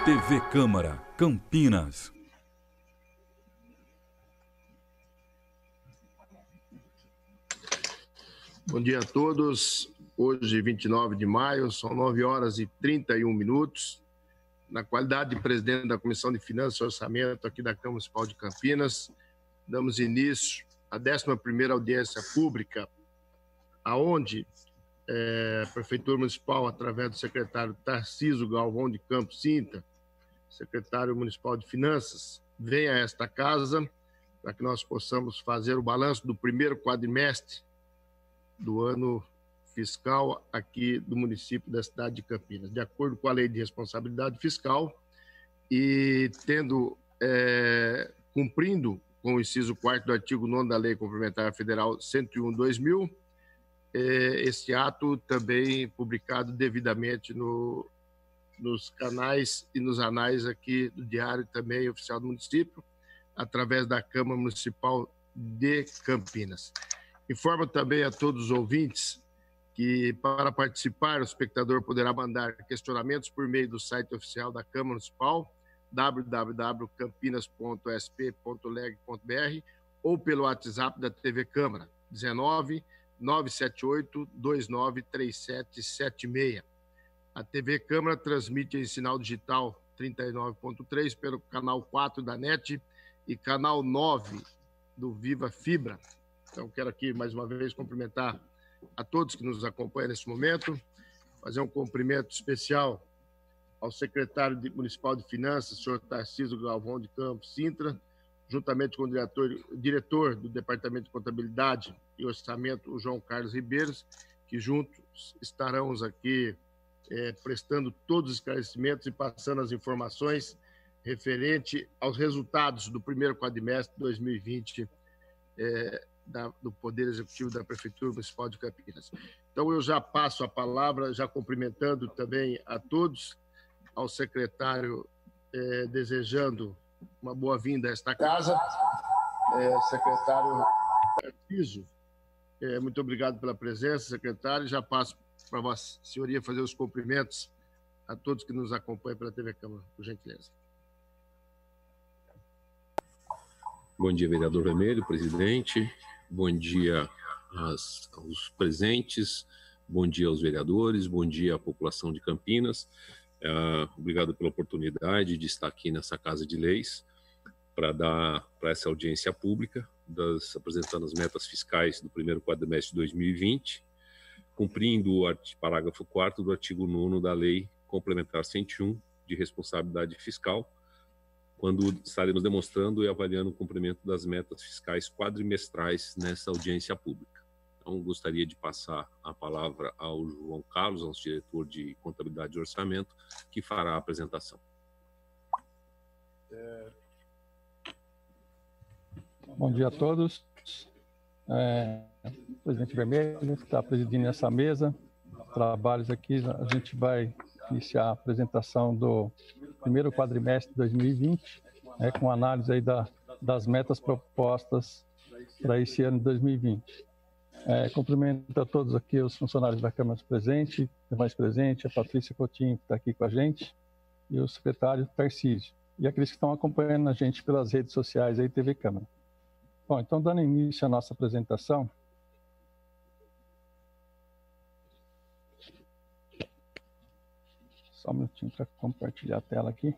TV Câmara, Campinas. Bom dia a todos. Hoje, 29 de maio, são 9 horas e 31 minutos. Na qualidade de presidente da Comissão de Finanças e Orçamento aqui da Câmara Municipal de Campinas, damos início à 11ª audiência pública, aonde a Prefeitura Municipal, através do secretário Tarcísio Galvão de Campos Sintra, secretário municipal de Finanças, vem a esta casa para que nós possamos fazer o balanço do primeiro quadrimestre do ano fiscal aqui do município da cidade de Campinas, de acordo com a Lei de Responsabilidade Fiscal e cumprindo com o inciso 4º do artigo 9º da Lei Complementar Federal 101/2000, esse ato também publicado devidamente nos canais e nos anais aqui do Diário também oficial do município, através da Câmara Municipal de Campinas. Informo também a todos os ouvintes que, para participar, o espectador poderá mandar questionamentos por meio do site oficial da Câmara Municipal, www.campinas.sp.leg.br, ou pelo WhatsApp da TV Câmara, 19 978 29 3776. A TV Câmara transmite em sinal digital 39.3 pelo canal 4 da NET e canal 9 do Viva Fibra. Então, quero aqui, mais uma vez, cumprimentar a todos que nos acompanham nesse momento, fazer um cumprimento especial ao secretário municipal de Finanças, senhor Tarcísio Galvão de Campos Sintra, juntamente com o diretor do Departamento de Contabilidade e Orçamento, o João Carlos Ribeiros, que juntos estarão aqui prestando todos os esclarecimentos e passando as informações referente aos resultados do primeiro quadrimestre de 2020 do Poder Executivo da Prefeitura Municipal de Campinas. Então, eu já passo a palavra, já cumprimentando também a todos, ao secretário, desejando uma boa-vinda a esta casa. Secretário Tarcísio, muito obrigado pela presença, secretário. Já passo para Vossa Senhoria fazer os cumprimentos a todos que nos acompanham pela TV Câmara, por gentileza. Bom dia, vereador Vermelho, presidente. Bom dia aos presentes. Bom dia aos vereadores. Bom dia à população de Campinas. Obrigado pela oportunidade de estar aqui nessa Casa de Leis para essa audiência pública, apresentando as metas fiscais do primeiro quadrimestre de 2020, cumprindo o parágrafo 4º do artigo 9º da Lei Complementar 101 de Responsabilidade Fiscal, quando estaremos demonstrando e avaliando o cumprimento das metas fiscais quadrimestrais nessa audiência pública. Então, gostaria de passar a palavra ao João Carlos, nosso diretor de Contabilidade e Orçamento, que fará a apresentação. Bom dia a todos. Presidente Vermelho, que está presidindo essa mesa, trabalhos aqui, a gente vai iniciar a apresentação do primeiro quadrimestre de 2020, com análise aí das metas propostas para esse ano de 2020. Cumprimento a todos aqui os funcionários da Câmara presente, demais presente, a Patrícia Coutinho, que está aqui com a gente, e o secretário Tarcísio, e aqueles que estão acompanhando a gente pelas redes sociais aí, TV Câmara. Bom, então, dando início à nossa apresentação, só um minutinho para compartilhar a tela aqui.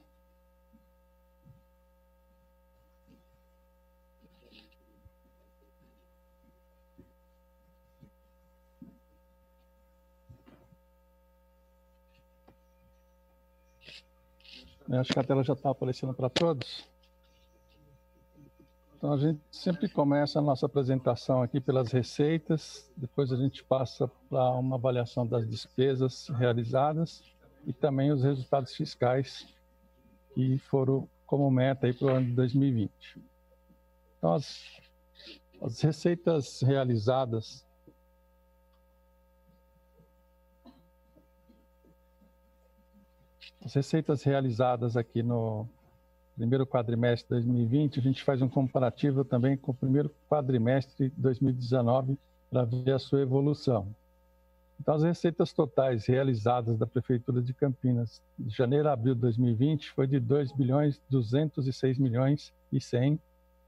Eu acho que a tela já está aparecendo para todos. Então, a gente sempre começa a nossa apresentação aqui pelas receitas, depois a gente passa para uma avaliação das despesas realizadas e também os resultados fiscais que foram como meta aí para o ano de 2020. Então, as receitas realizadas aqui no primeiro quadrimestre de 2020, a gente faz um comparativo também com o primeiro quadrimestre de 2019, para ver a sua evolução. Então, as receitas totais realizadas da Prefeitura de Campinas de janeiro a abril de 2020 foi de 2.206.100.000,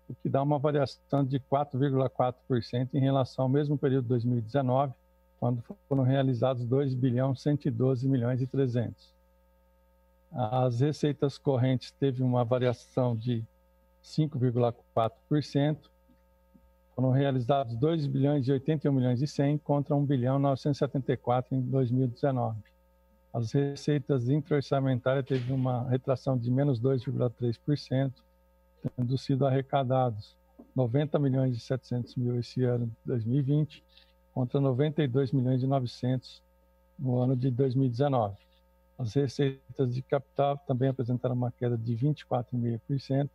o que dá uma variação de 4,4% em relação ao mesmo período de 2019, quando foram realizados 2.112.300.000. As receitas correntes teve uma variação de 5,4%, foram realizados 2.081.100.000 contra 1.974.000.000 em 2019. As receitas intra-orçamentárias teve uma retração de menos 2,3%, tendo sido arrecadados 90.700.000 esse ano de 2020, contra 92.900.000 no ano de 2019. As receitas de capital também apresentaram uma queda de 24,5%.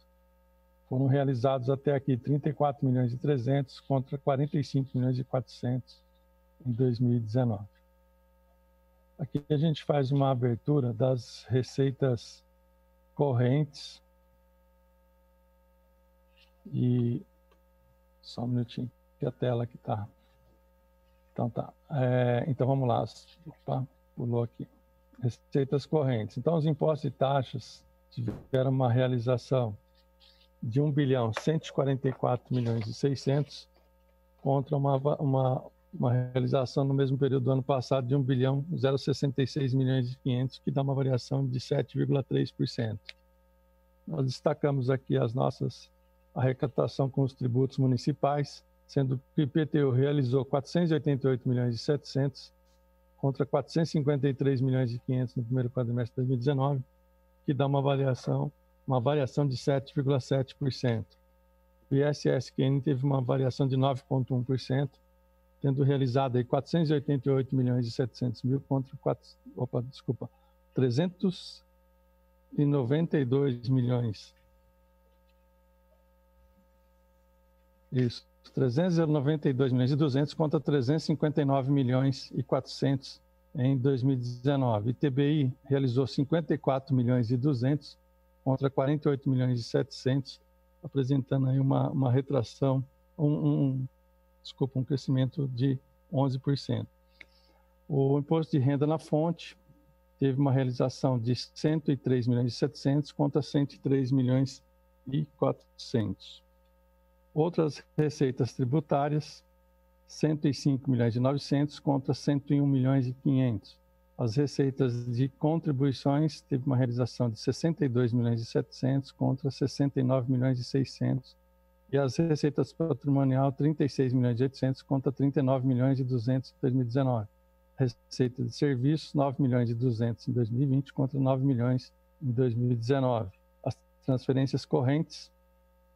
Foram realizados até aqui 34.300.000 contra 45.400.000 em 2019. Aqui a gente faz uma abertura das receitas correntes. E só um minutinho, que a tela aqui está. Então tá. Então vamos lá. Opa, pulou aqui. Receitas correntes. Então os impostos e taxas tiveram uma realização de 1.144.600.000 contra uma realização no mesmo período do ano passado de 1.066.500.000, que dá uma variação de 7,3%. Nós destacamos aqui as nossas arrecadação com os tributos municipais, sendo que o IPTU realizou 488.700.000 contra 453.500.000 no primeiro quadrimestre de 2019, que dá uma variação de 7,7%. O ISS-QN teve uma variação de 9,1%, tendo realizado aí 488.700.000 contra 392 milhões. Isso, 392.200.000 contra 359.400.000 em 2019. ITBI realizou 54.200.000 contra 48.700.000, apresentando aí uma retração, um crescimento de 11%. O imposto de renda na fonte teve uma realização de 103.700.000 contra 103.400.000. Outras receitas tributárias, 105.900.000 contra 101.500.000. As receitas de contribuições teve uma realização de 62.700.000 contra 69.600.000. E as receitas patrimonial, 36.800.000 contra 39.200.000 em 2019. Receita de serviços, 9.200.000 em 2020 contra 9 milhões em 2019. As transferências correntes,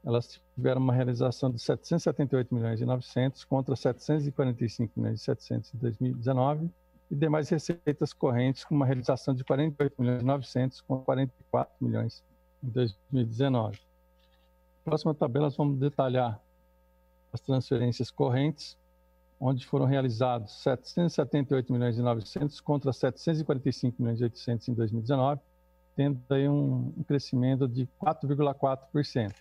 elas tiveram uma realização de 778.900.000 contra 745.700.000 em 2019, e demais receitas correntes com uma realização de 48.900.000 contra 44 milhões em 2019. Na próxima tabela, nós vamos detalhar as transferências correntes, onde foram realizados 778.900.000 contra 745.800.000 em 2019, tendo aí um crescimento de 4,4%.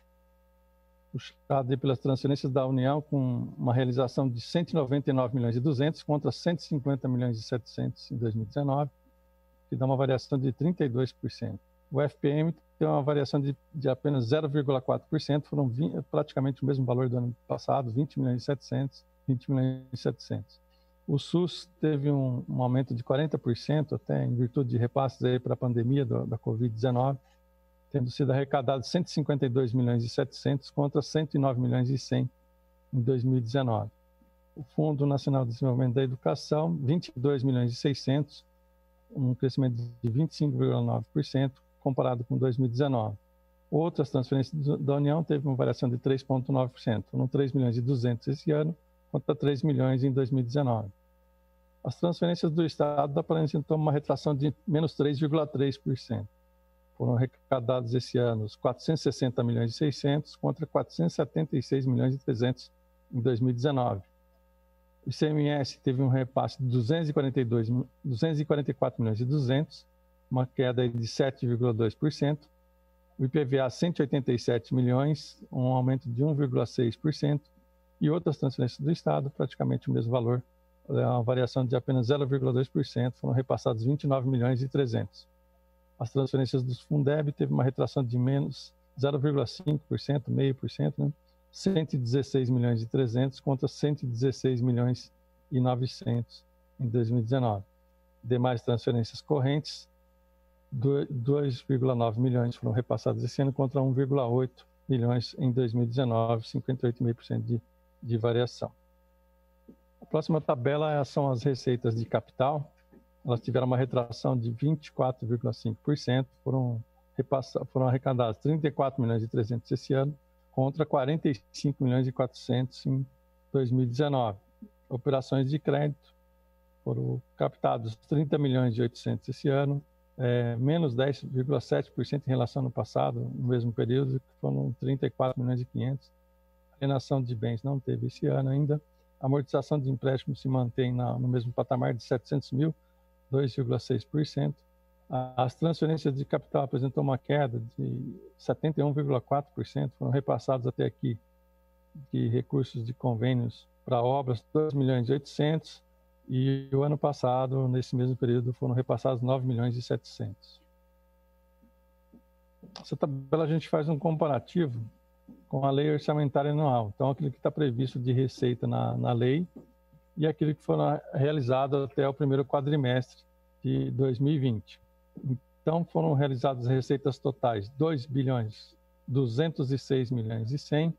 Puxado pelas transferências da União, com uma realização de 199.200.000 contra 150.700.000 em 2019, que dá uma variação de 32%. O FPM tem uma variação de apenas 0,4%, foram praticamente o mesmo valor do ano passado, 20.700.000, 20.700.000. O SUS teve um aumento de 40%, até em virtude de repasses aí para a pandemia da Covid-19, tendo sido arrecadado 152.700.000 contra 109.100.000 em 2019. O Fundo Nacional de Desenvolvimento da Educação, 22.600.000, um crescimento de 25,9% comparado com 2019. Outras transferências da União teve uma variação de 3,9%, foram 3.200.000 esse ano contra 3 milhões em 2019. As transferências do Estado apresentam uma retração de menos 3,3%. Foram arrecadados esse ano 460.600.000 contra 476.300.000 em 2019. O ICMS teve um repasse de 244.200.000, uma queda de 7,2%. O IPVA 187 milhões, um aumento de 1,6%. e outras transferências do Estado, praticamente o mesmo valor, uma variação de apenas 0,2%, foram repassados 29 milhões e 300. As transferências dos Fundeb teve uma retração de menos 0,5%, 0,5%, né? 116 milhões e 300 contra 116 milhões e 900 em 2019. Demais transferências correntes, 2,9 milhões foram repassados esse ano contra 1,8 milhões em 2019, 58,5% de variação. A próxima tabela são as receitas de capital. Elas tiveram uma retração de 24,5%, foram arrecadados 34 milhões e 300 esse ano, contra 45 milhões e 400 em 2019. Operações de crédito foram captados 30 milhões e 800 esse ano, menos 10,7% em relação ao ano passado, no mesmo período, que foram 34 milhões e 500. Alienação de bens não teve esse ano ainda. A amortização de empréstimos se mantém no mesmo patamar de 700 mil, 2,6%. As transferências de capital apresentou uma queda de 71,4%, foram repassados até aqui de recursos de convênios para obras 2 milhões e 800, e o ano passado, nesse mesmo período, foram repassados 9 milhões e 700. Essa tabela a gente faz um comparativo com a lei orçamentária anual. Então, aquilo que está previsto de receita na lei e aquilo que foram realizado até o primeiro quadrimestre de 2020. Então, foram realizadas receitas totais 2 bilhões 206 milhões e 100,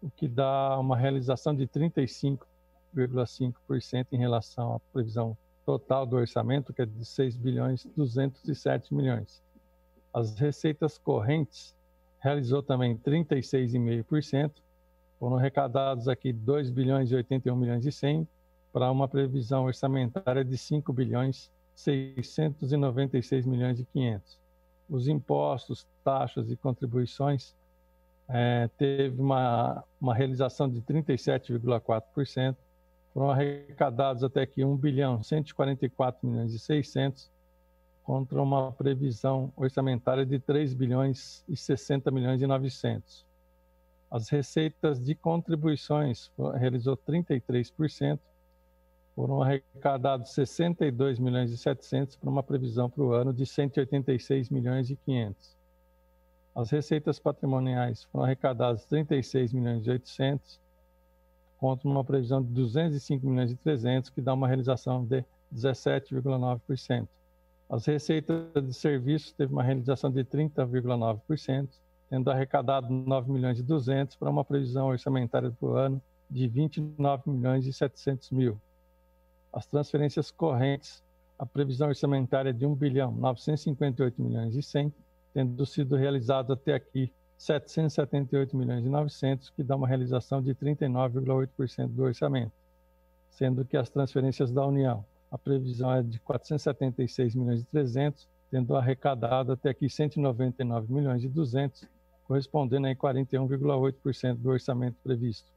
o que dá uma realização de 35,5% em relação à previsão total do orçamento, que é de 6 bilhões 207 milhões. As receitas correntes realizou também 36,5%, foram arrecadados aqui 2 bilhões e 81 milhões e 100, para uma previsão orçamentária de 5 bilhões 696 milhões e 500. Os impostos, taxas e contribuições teve uma realização de 37,4%, foram arrecadados até aqui 1 bilhão 144 milhões e 600, contra uma previsão orçamentária de 3 bilhões e 60 milhões e 900. As receitas de contribuições realizou 33%, foram arrecadados 62 milhões e 700 para uma previsão para o ano de 186 milhões e 500. As receitas patrimoniais foram arrecadadas 36 milhões e 800, contra uma previsão de 205 milhões e 300, que dá uma realização de 17,9%. As receitas de serviços teve uma realização de 30,9%, tendo arrecadado 9 milhões e 200 para uma previsão orçamentária para o ano de 29 milhões e 700 mil. As transferências correntes, a previsão orçamentária é de 1 bilhão 958 milhões e 100, tendo sido realizado até aqui 778 milhões e 900, que dá uma realização de 39,8% do orçamento, sendo que as transferências da União, a previsão é de 476 milhões e 300, tendo arrecadado até aqui 199 milhões e 200, correspondendo a 41,8% do orçamento previsto.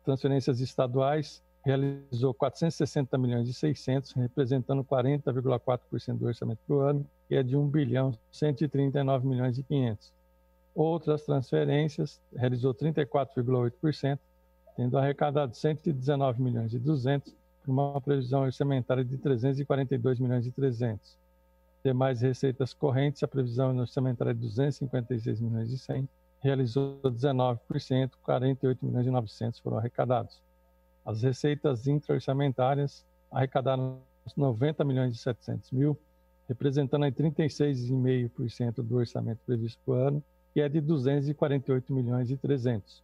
Transferências estaduais, realizou 460 milhões e 600, representando 40,4% do orçamento para o ano, que é de 1 bilhão 139 milhões e 500. Outras transferências, realizou 34,8%, tendo arrecadado 119 milhões e 200, para uma previsão orçamentária de 342 milhões e 300. Demais receitas correntes, a previsão orçamentária é de 256 milhões e 100, realizou 19%, 48 milhões e 900 foram arrecadados. As receitas intra-orçamentárias arrecadaram 90 milhões e 700 mil, representando aí 36,5% do orçamento previsto para o ano, que é de 248 milhões e 300.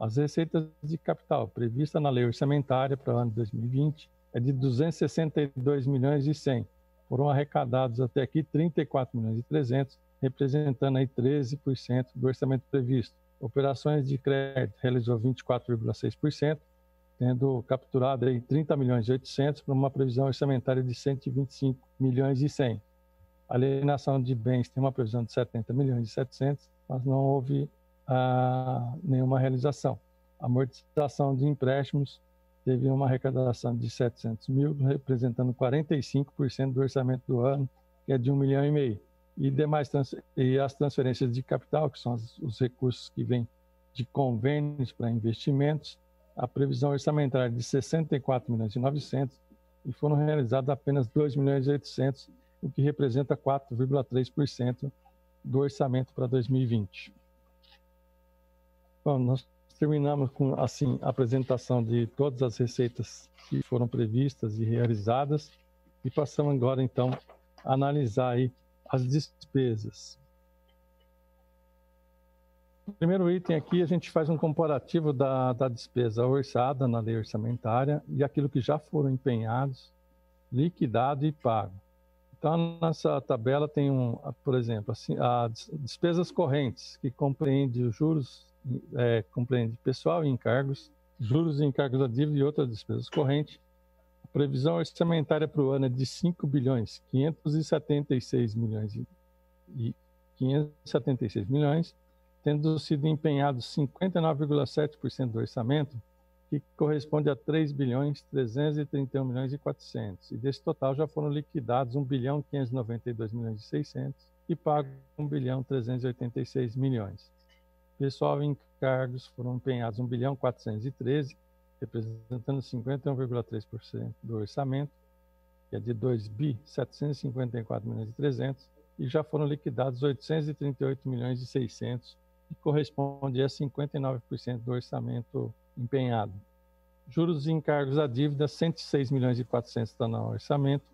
As receitas de capital prevista na lei orçamentária para o ano de 2020 é de 262 milhões e 100. Foram arrecadados até aqui 34 milhões e 300, representando aí 13% do orçamento previsto. Operações de crédito realizou 24,6%, tendo capturado aí 30 milhões e 800 para uma previsão orçamentária de 125 milhões e 100. A alienação de bens tem uma previsão de 70 milhões e 700, mas não houve nenhuma realização. A amortização de empréstimos teve uma arrecadação de 700 mil, representando 45% do orçamento do ano, que é de 1,5 milhão. E as transferências de capital, que são os recursos que vêm de convênios para investimentos, a previsão orçamentária de 64.900.000 e foram realizados apenas 2.800.000, o que representa 4,3% do orçamento para 2020. Bom, nós terminamos com assim a apresentação de todas as receitas que foram previstas e realizadas e passamos agora então a analisar aí as despesas. No primeiro item aqui, a gente faz um comparativo da despesa orçada na lei orçamentária e aquilo que já foram empenhados, liquidado e pago. Então, nessa tabela tem, por exemplo, assim, as despesas correntes, que compreende os juros, compreende pessoal e encargos, juros e encargos da dívida e outras despesas correntes. A previsão orçamentária para o ano é de 5.576 milhões, tendo sido empenhados 59,7% do orçamento, que corresponde a 3.331.400.000. E desse total já foram liquidados 1.592.600.000 e pagos 1.386.000.000. Pessoal e encargos foram empenhados 1.413.000, representando 51,3% do orçamento, que é de 2.754.300.000, e já foram liquidados 838.600.000, que corresponde a 59% do orçamento empenhado. Juros e encargos à dívida, 106.400.000 está no orçamento,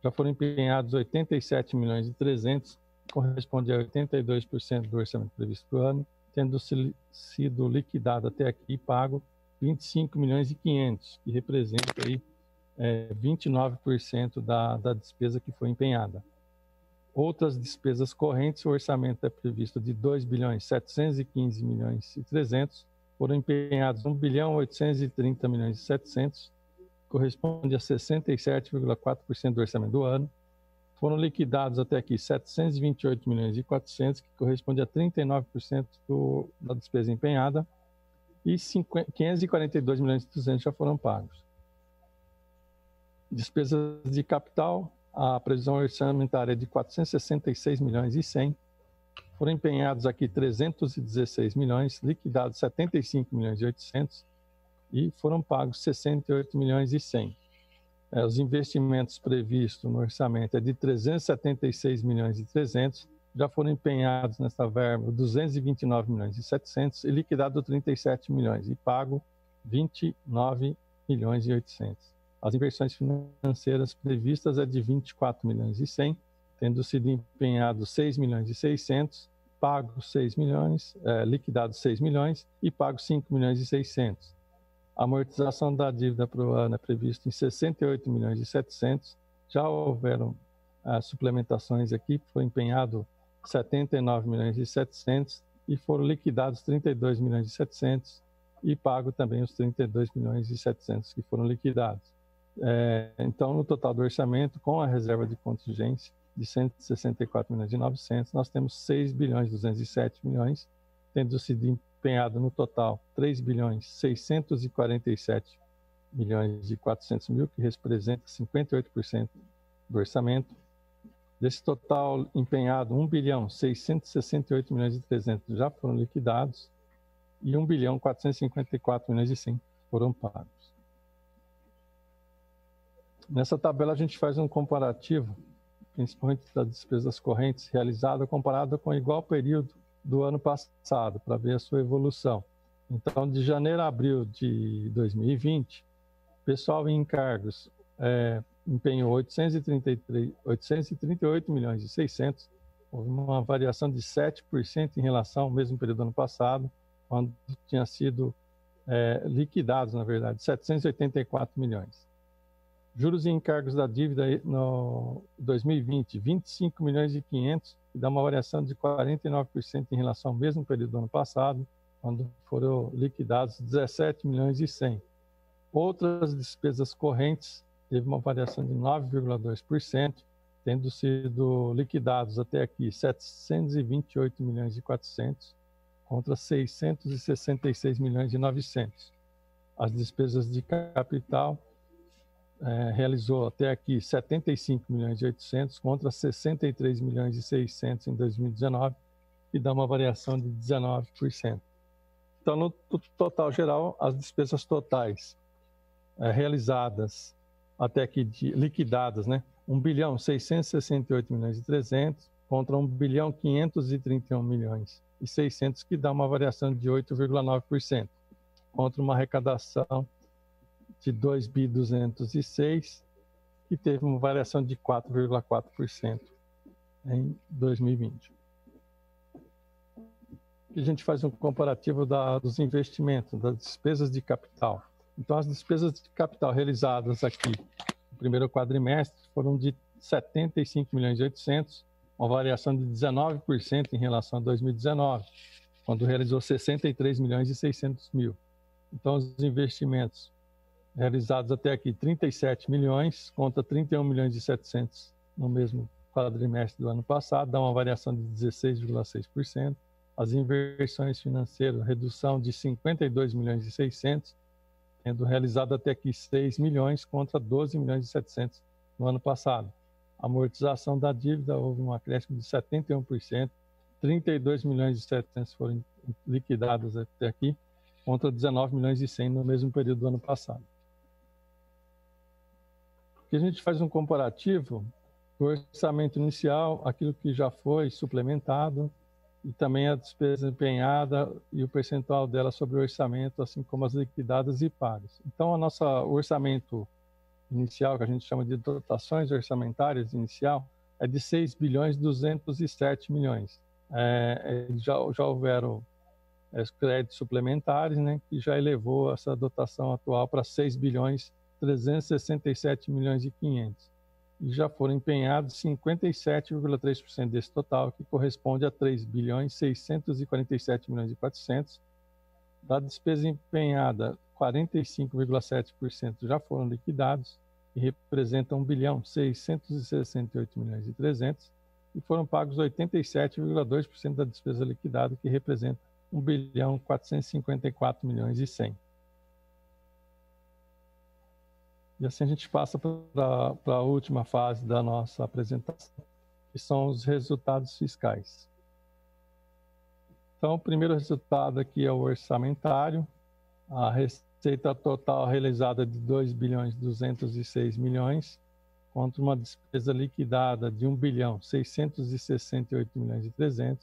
já foram empenhados 87.300.000, corresponde a 82% do orçamento previsto para o ano, tendo sido liquidado até aqui e pago 25.500.000, que representa aí 29% da despesa que foi empenhada. Outras despesas correntes, o orçamento é previsto de 2.715.300.000, foram empenhados 1.830.700.000, corresponde a 67,4% do orçamento do ano. Foram liquidados até aqui 728.400.000, que corresponde a 39% da despesa empenhada, e 542.200.000 já foram pagos. Despesas de capital, a previsão orçamentária é de 466.100.000, foram empenhados aqui 316 milhões, liquidados 75.800.000 e foram pagos 68.100.000. Os investimentos previstos no orçamento é de 376.300.000, já foram empenhados nessa verba 229.700.000 e liquidado 37 milhões e pago 29.800.000. As inversões financeiras previstas é de 24.100.000, tendo sido empenhados 6.600.000, pago 6 milhões, liquidado 6 milhões e pago 5.600.000. A amortização da dívida para o ano é prevista em 68.700.000. Já houveram suplementações aqui, foi empenhado 79.700.000 e foram liquidados 32.700.000 e pago também os 32.700.000 que foram liquidados. Então, no total do orçamento, com a reserva de contingência de 164.900.000, nós temos 6.207.000.000, tendo sido empenhado no total 3.647.400.000, que representa 58% do orçamento. Desse total empenhado, 1.668.300.000 já foram liquidados e 1.454.100.000 foram pagos. Nessa tabela a gente faz um comparativo, principalmente das despesas correntes realizadas comparada com o igual período do ano passado, para ver a sua evolução. Então, de janeiro a abril de 2020, pessoal em encargos empenhou 838.600.000, houve uma variação de 7% em relação ao mesmo período do ano passado, quando tinha sido liquidados, na verdade, 784 milhões. Juros e encargos da dívida no 2020, 25.500.000, que dá uma variação de 49% em relação ao mesmo período do ano passado, quando foram liquidados 17.100.000. Outras despesas correntes teve uma variação de 9,2%, tendo sido liquidados até aqui 728.400.000 contra 666.900.000. As despesas de capital realizou até aqui 75.800.000 contra 63.600.000 em 2019, que dá uma variação de 19%. Então, no total geral, as despesas totais realizadas até aqui, liquidadas, né? 1.668.300.000 contra 1.531.600.000, que dá uma variação de 8,9%, contra uma arrecadação de 2.206, que teve uma variação de 4,4% em 2020. A gente faz um comparativo dos investimentos, das despesas de capital. Então, as despesas de capital realizadas aqui no primeiro quadrimestre foram de 75.800.000, uma variação de 19% em relação a 2019, quando realizou 63.600.000. Então, os investimentos realizados até aqui, 37 milhões contra 31.700.000 no mesmo quadrimestre do ano passado, dá uma variação de 16,6%. As inversões financeiras, redução de 52.600.000, tendo realizado até aqui 6 milhões contra 12.700.000 no ano passado. A amortização da dívida, houve um acréscimo de 71%, 32.700.000 foram liquidadas até aqui, contra 19.100.000 no mesmo período do ano passado. Aqui a gente faz um comparativo do orçamento inicial, aquilo que já foi suplementado, e também a despesa empenhada e o percentual dela sobre o orçamento, assim como as liquidadas e pagas. Então, o nosso orçamento inicial, que a gente chama de dotações orçamentárias inicial, é de 6.207.000.000. Já houveram créditos suplementares, né, que já elevou essa dotação atual para 6.367.500.000. E já foram empenhados 57,3% desse total, que corresponde a 3.647.400.000. Da despesa empenhada, 45,7% já foram liquidados, e representam 1.668.300.000, e foram pagos 87,2% da despesa liquidada, que representa 1.454.100.000. E assim a gente passa para a última fase da nossa apresentação, que são os resultados fiscais. Então, o primeiro resultado aqui é o orçamentário. A receita total realizada de 2.206.000.000, contra uma despesa liquidada de 1.668.300.000,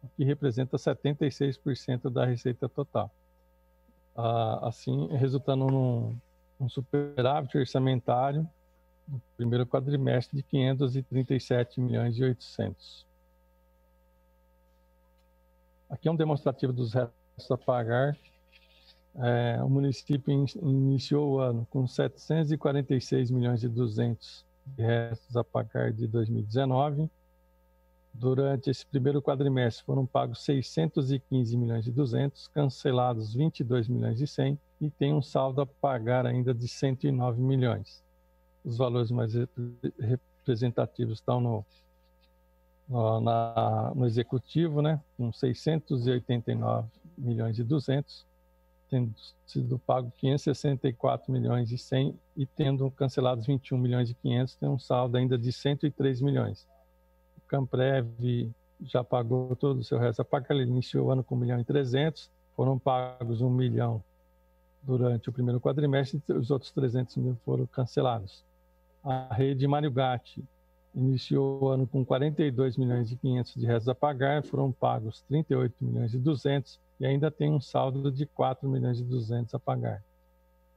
o que representa 76% da receita total. Assim, resultando um superávit orçamentário no primeiro quadrimestre de 537.800.000. Aqui é um demonstrativo dos restos a pagar. O município iniciou o ano com 746.200.000 de restos a pagar de 2019. Durante esse primeiro quadrimestre foram pagos 615.200.000, cancelados 22.100.000 e tem um saldo a pagar ainda de 109 milhões. Os valores mais representativos estão no executivo, né, com 689.200.000, tendo sido pago 564.100.000 e tendo cancelados 21.500.000, tem um saldo ainda de 103 milhões. O Camprev já pagou todo o seu resto a pagar, ele iniciou o ano com 1.300.000, foram pagos 1 milhão durante o primeiro quadrimestre, e os outros 300.000 foram cancelados. A rede Mário Gatti iniciou o ano com 42.500.000 de restos a pagar, foram pagos 38.200.000 e ainda tem um saldo de 4.200.000 a pagar.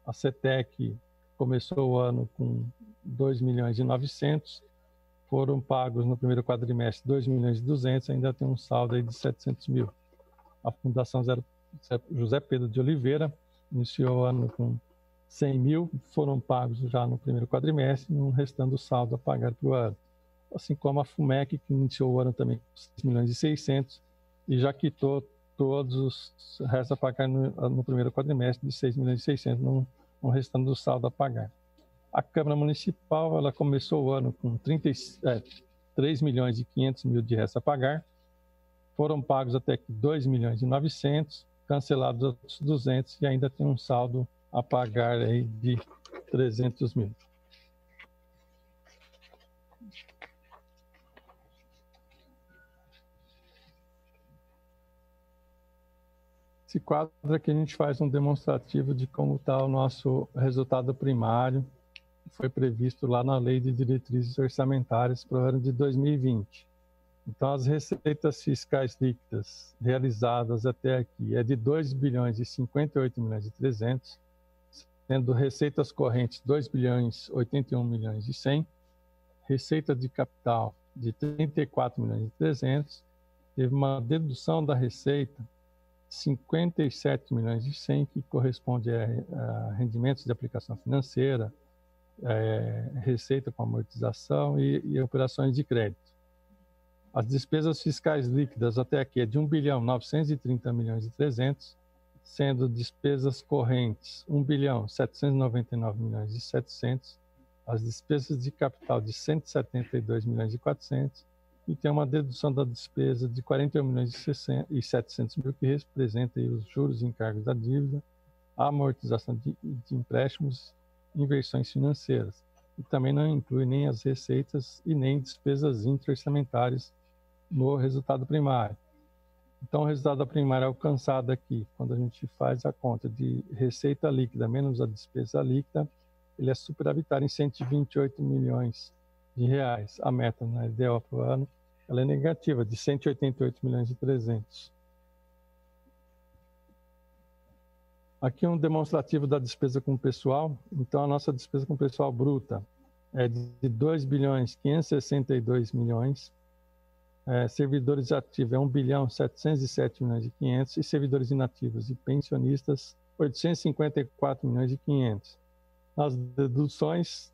A CETEC começou o ano com 2.900.000, foram pagos no primeiro quadrimestre 2.200.000, ainda tem um saldo aí de 700.000. A Fundação José Pedro de Oliveira iniciou o ano com 100.000, foram pagos já no primeiro quadrimestre, não restando o saldo a pagar para o ano. Assim como a FUMEC, que iniciou o ano também com 6.600.000 e já quitou todos os restos a pagar no primeiro quadrimestre de 6.600.000, não restando o saldo a pagar. A Câmara Municipal, ela começou o ano com 3.500.000 de restos a pagar, foram pagos até aqui 2.900.000, cancelados outros 200 e ainda tem um saldo a pagar aí de 300.000. Esse quadro aqui a gente faz um demonstrativo de como está o nosso resultado primário, que foi previsto lá na Lei de Diretrizes Orçamentárias para o ano de 2020. Então, as receitas fiscais líquidas realizadas até aqui é de 2 bilhões e 58 milhões e 300, sendo receitas correntes 2 bilhões 81 milhões e 100, receita de capital de 34 milhões e 300, teve uma dedução da receita 57 milhões e 100, que corresponde a rendimentos de aplicação financeira, receita com amortização e operações de crédito. As despesas fiscais líquidas até aqui é de 1 bilhão 930 milhões e 300, sendo despesas correntes 1 bilhão 799 milhões e 700, as despesas de capital de 172 milhões e 400, e tem uma dedução da despesa de 41 milhões e 700 mil, que representa aí os juros e encargos da dívida, a amortização de empréstimos e inversões financeiras. E também não inclui nem as receitas e nem despesas intra-orçamentárias no resultado primário. Então, o resultado primário alcançado aqui, quando a gente faz a conta de receita líquida menos a despesa líquida, ele é superavitário em 128 milhões de reais. A meta na LDO para o ano ela é negativa, de 188 milhões e 300. Aqui um demonstrativo da despesa com pessoal. Então, a nossa despesa com pessoal bruta é de 2 bilhões 562 milhões. Servidores ativos é 1 bilhão 707 milhões e 500. E servidores inativos e pensionistas, 854 milhões e 500. As deduções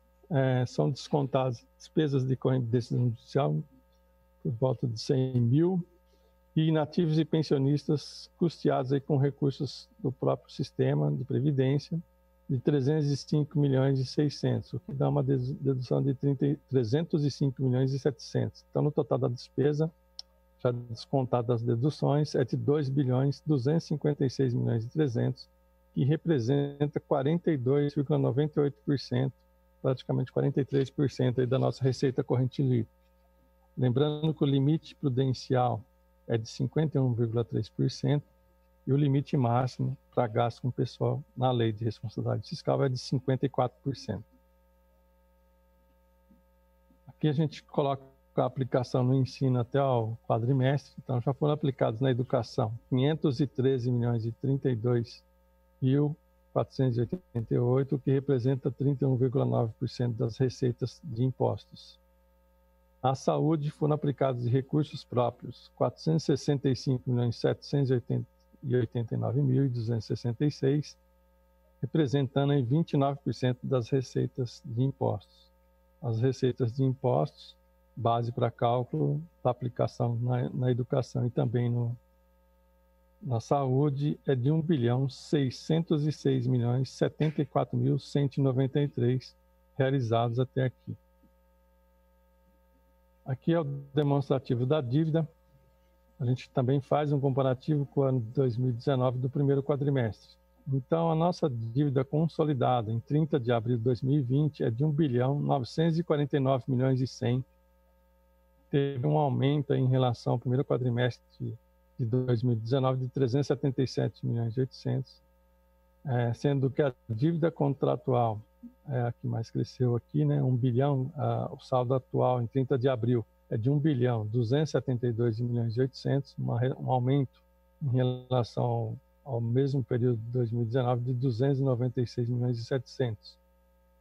são descontadas despesas de corrente de decisão judicial por volta de 100 mil, e inativos e pensionistas custeados aí com recursos do próprio sistema de previdência de 305 milhões e 600, o que dá uma dedução de 305 milhões e 700. Então, no total da despesa, já descontado as deduções, é de 2 bilhões 256 milhões e 300, que representa 42,98%, praticamente 43% aí da nossa receita corrente líquida. Lembrando que o limite prudencial é de 51,3% e o limite máximo para gasto com pessoal na Lei de Responsabilidade Fiscal é de 54%. Aqui a gente coloca a aplicação no ensino até o quadrimestre, então já foram aplicados na educação 513 milhões e 32 mil 488, o que representa 31,9% das receitas de impostos. Na saúde foram aplicados recursos próprios 465 milhões 789 mil e 266, representando aí 29% das receitas de impostos. As receitas de impostos, base para cálculo da aplicação na educação e também na saúde, é de 1 bilhão 606 milhões 74 mil 193 realizados até aqui. Aqui é o demonstrativo da dívida. A gente também faz um comparativo com o ano de 2019 do primeiro quadrimestre. Então, a nossa dívida consolidada em 30 de abril de 2020 é de 1 bilhão 949 milhões e 100. Teve um aumento em relação ao primeiro quadrimestre de 2019 de 377 milhões e 800, sendo que a dívida contratual é a que mais cresceu aqui, né? 1 bilhão, o saldo atual em 30 de abril é de 1 bilhão 272 milhões e 800, um aumento em relação ao mesmo período de 2019 de 296 milhões e 700.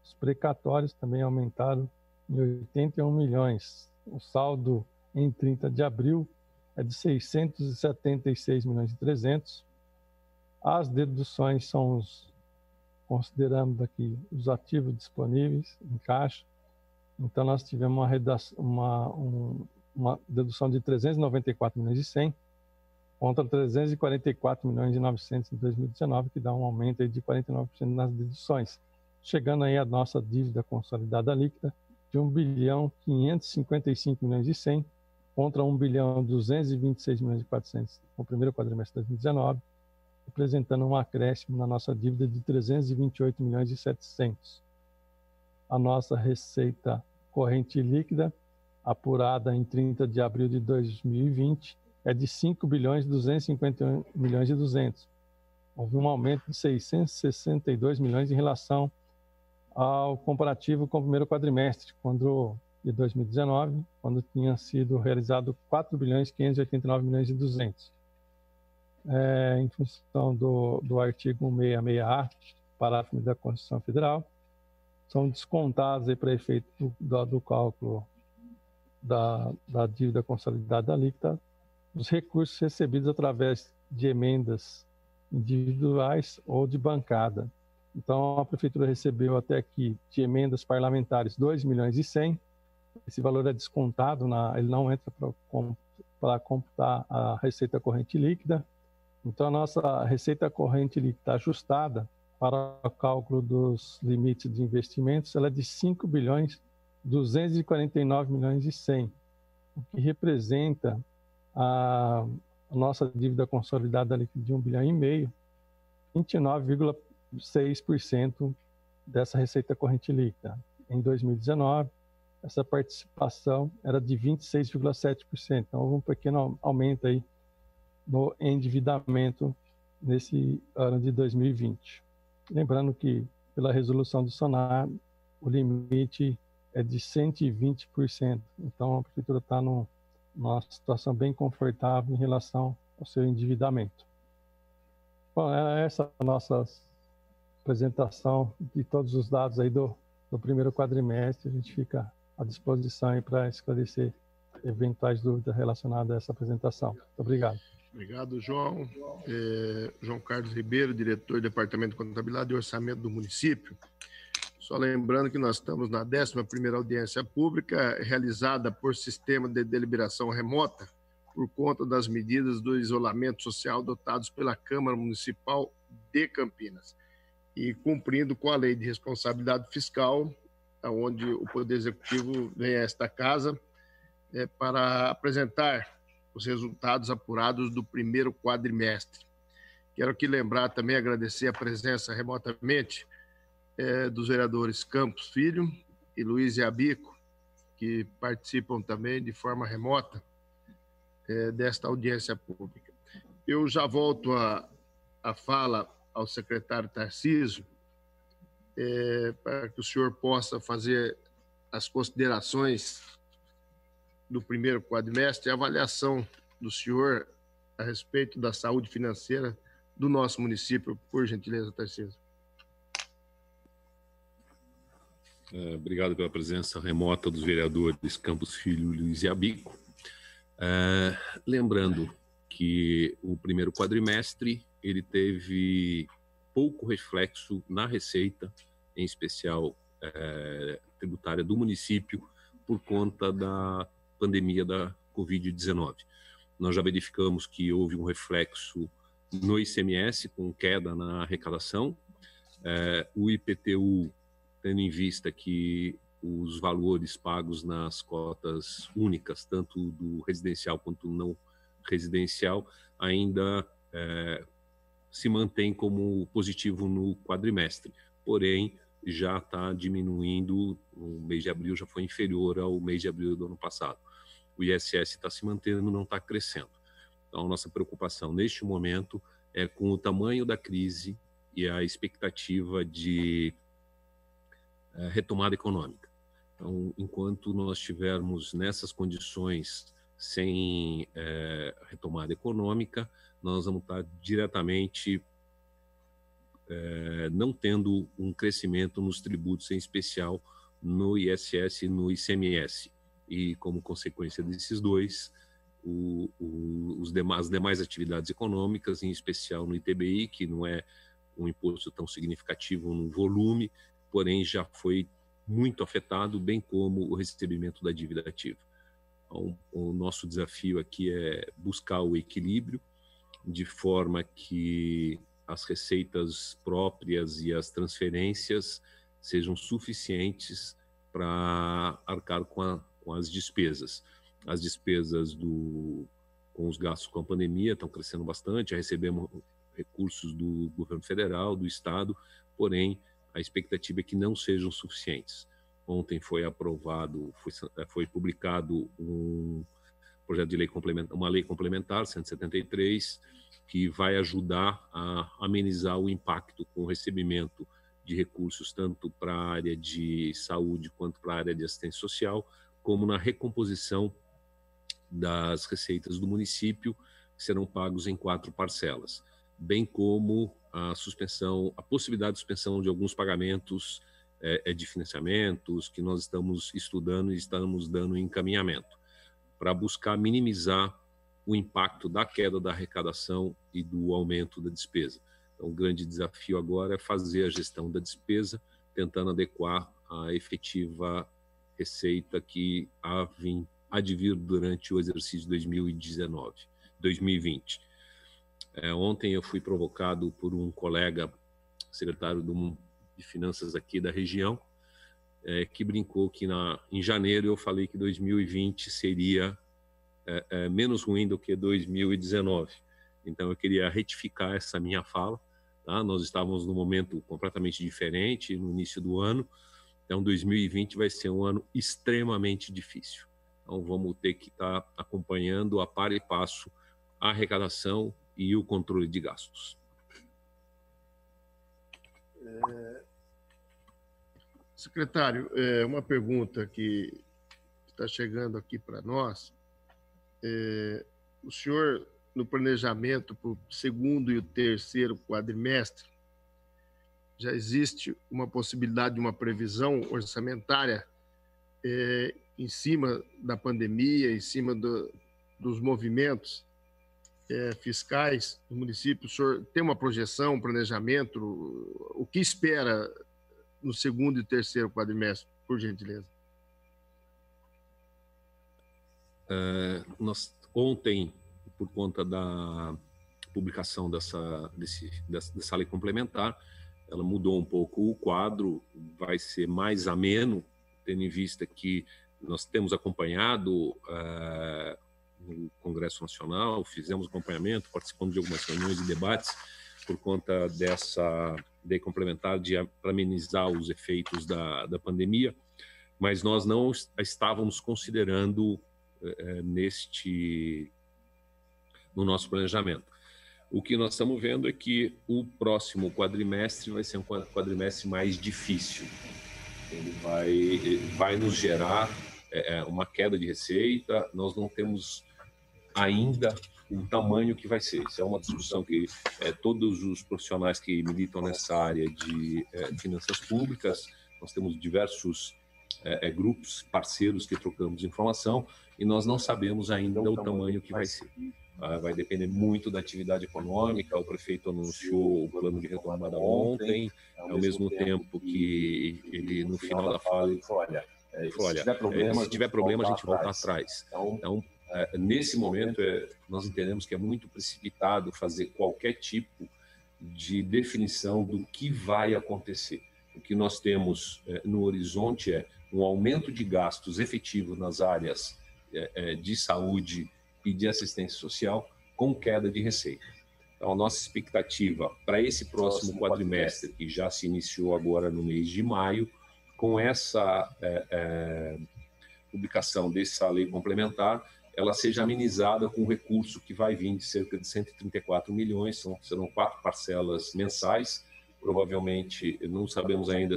Os precatórios também aumentaram em 81 milhões. O saldo em 30 de abril é de 676 milhões e 300. As deduções são consideramos aqui os ativos disponíveis em caixa. Então, nós tivemos uma dedução de 394 milhões e 100 contra 344 milhões e 900 em 2019, que dá um aumento aí de 49% nas deduções, chegando aí a nossa dívida consolidada líquida de 1 bilhão 555 milhões e 100 contra 1 bilhão 226 milhões e 400 no primeiro quadrimestre de 2019, representando um acréscimo na nossa dívida de 328 milhões e 700. A nossa receita corrente líquida, apurada em 30 de abril de 2020, é de 5 bilhões 251 milhões e 200, houve um aumento de 662 milhões em relação ao comparativo com o primeiro quadrimestre, de 2019, quando tinha sido realizado 4 bilhões 589 milhões e 200. Em função do artigo 166A, parágrafo da Constituição Federal, são descontados para efeito do cálculo da dívida consolidada líquida os recursos recebidos através de emendas individuais ou de bancada. Então, a Prefeitura recebeu até aqui de emendas parlamentares 2 milhões e 100. Esse valor é descontado, ele não entra para computar a receita corrente líquida. Então, a nossa receita corrente líquida ajustada para o cálculo dos limites de investimentos, ela é de 5 bilhões 249 milhões e 100, o que representa a nossa dívida consolidada líquida de 1 bilhão e meio, 29,6% dessa receita corrente líquida. Em 2019, essa participação era de 26,7%. Então, houve um pequeno aumento aí no endividamento nesse ano de 2020. Lembrando que, pela resolução do SONAR, o limite é de 120%. Então, a Prefeitura está numa situação bem confortável em relação ao seu endividamento. Bom, essa a nossa apresentação de todos os dados aí do primeiro quadrimestre. A gente fica à disposição para esclarecer eventuais dúvidas relacionadas a essa apresentação. Muito obrigado. Obrigado, João. João Carlos Ribeiro, diretor do Departamento de Contabilidade e Orçamento do município. Só lembrando que nós estamos na 11ª audiência pública, realizada por sistema de deliberação remota, por conta das medidas do isolamento social adotados pela Câmara Municipal de Campinas, e cumprindo com a Lei de Responsabilidade Fiscal, onde o Poder Executivo vem a esta casa para apresentar os resultados apurados do primeiro quadrimestre. Quero aqui lembrar também, agradecer a presença remotamente dos vereadores Campos Filho e Luiz Iabico, que participam também de forma remota desta audiência pública. Eu já volto a fala ao secretário Tarcísio, para que o senhor possa fazer as considerações do primeiro quadrimestre e a avaliação do senhor a respeito da saúde financeira do nosso município, por gentileza, Tarcísio. Obrigado pela presença remota dos vereadores Campos Filho e Luiz Iabico. Lembrando que o primeiro quadrimestre ele teve pouco reflexo na receita, em especial tributária do município, por conta da pandemia da Covid-19. Nós já verificamos que houve um reflexo no ICMS, com queda na arrecadação. O IPTU, tendo em vista que os valores pagos nas cotas únicas, tanto do residencial quanto do não residencial, ainda se mantém como positivo no quadrimestre. Porém, já está diminuindo, no mês de abril já foi inferior ao mês de abril do ano passado. O ISS está se mantendo, não está crescendo. Então, a nossa preocupação neste momento é com o tamanho da crise e a expectativa de retomada econômica. Então, enquanto nós estivermos nessas condições sem retomada econômica, nós vamos estar diretamente não tendo um crescimento nos tributos, em especial no ISS e no ICMS. E, como consequência desses dois, as demais atividades econômicas, em especial no ITBI, que não é um imposto tão significativo no volume, porém já foi muito afetado, bem como o recebimento da dívida ativa. Então, o nosso desafio aqui é buscar o equilíbrio, de forma que as receitas próprias e as transferências sejam suficientes para arcar com as despesas. As despesas com os gastos com a pandemia estão crescendo bastante, já recebemos recursos do governo federal, do estado, porém a expectativa é que não sejam suficientes. Ontem foi aprovado, foi publicado um projeto de lei complementar, uma lei complementar 173, que vai ajudar a amenizar o impacto com o recebimento de recursos tanto para a área de saúde quanto para a área de assistência social, como na recomposição das receitas do município, que serão pagos em 4 parcelas, bem como a possibilidade de suspensão de alguns pagamentos de financiamentos que nós estamos estudando e estamos dando encaminhamento, para buscar minimizar o impacto da queda da arrecadação e do aumento da despesa. Então, o grande desafio agora é fazer a gestão da despesa, tentando adequar a efetiva receita que há de vir durante o exercício 2020. Ontem eu fui provocado por um colega, secretário de Finanças aqui da região, que brincou que em janeiro eu falei que 2020 seria menos ruim do que 2019. Então eu queria retificar essa minha fala. Tá? Nós estávamos num momento completamente diferente no início do ano, então 2020 vai ser um ano extremamente difícil. Então vamos ter que estar acompanhando a par e passo a arrecadação e o controle de gastos. Secretário, uma pergunta que está chegando aqui para nós. O senhor, no planejamento para o segundo e o terceiro quadrimestre, já existe uma possibilidade de uma previsão orçamentária em cima da pandemia, em cima dos movimentos fiscais do município? O senhor tem uma projeção, um planejamento? O que espera no segundo e terceiro quadrimestre, por gentileza? Ontem, por conta da publicação dessa lei complementar, ela mudou um pouco o quadro, vai ser mais ameno, tendo em vista que nós temos acompanhado no Congresso Nacional, fizemos acompanhamento, participamos de algumas reuniões e debates por conta dessa lei complementar para amenizar os efeitos da pandemia, mas nós não estávamos considerando no nosso planejamento. O que nós estamos vendo é que o próximo quadrimestre vai ser um quadrimestre mais difícil. Ele vai nos gerar uma queda de receita. Nós não temos ainda o tamanho que vai ser. Isso é uma discussão que todos os profissionais que militam nessa área de finanças públicas, nós temos diversos grupos, parceiros que trocamos informação, e nós não sabemos ainda o tamanho que vai ser. Vai depender muito da atividade econômica. O prefeito anunciou o plano de retomada ontem, ao mesmo tempo que ele, no final da fala, ele falou, olha, se tiver problema, a gente volta atrás. Então, nesse momento, nós entendemos que é muito precipitado fazer qualquer tipo de definição do que vai acontecer. O que nós temos no horizonte é um aumento de gastos efetivos nas áreas de saúde e de assistência social, com queda de receita. Então, a nossa expectativa para esse próximo quadrimestre, que já se iniciou agora no mês de maio, com essa publicação dessa lei complementar, ela seja amenizada com um recurso que vai vir de cerca de 134 milhões, serão 4 parcelas mensais, provavelmente não sabemos ainda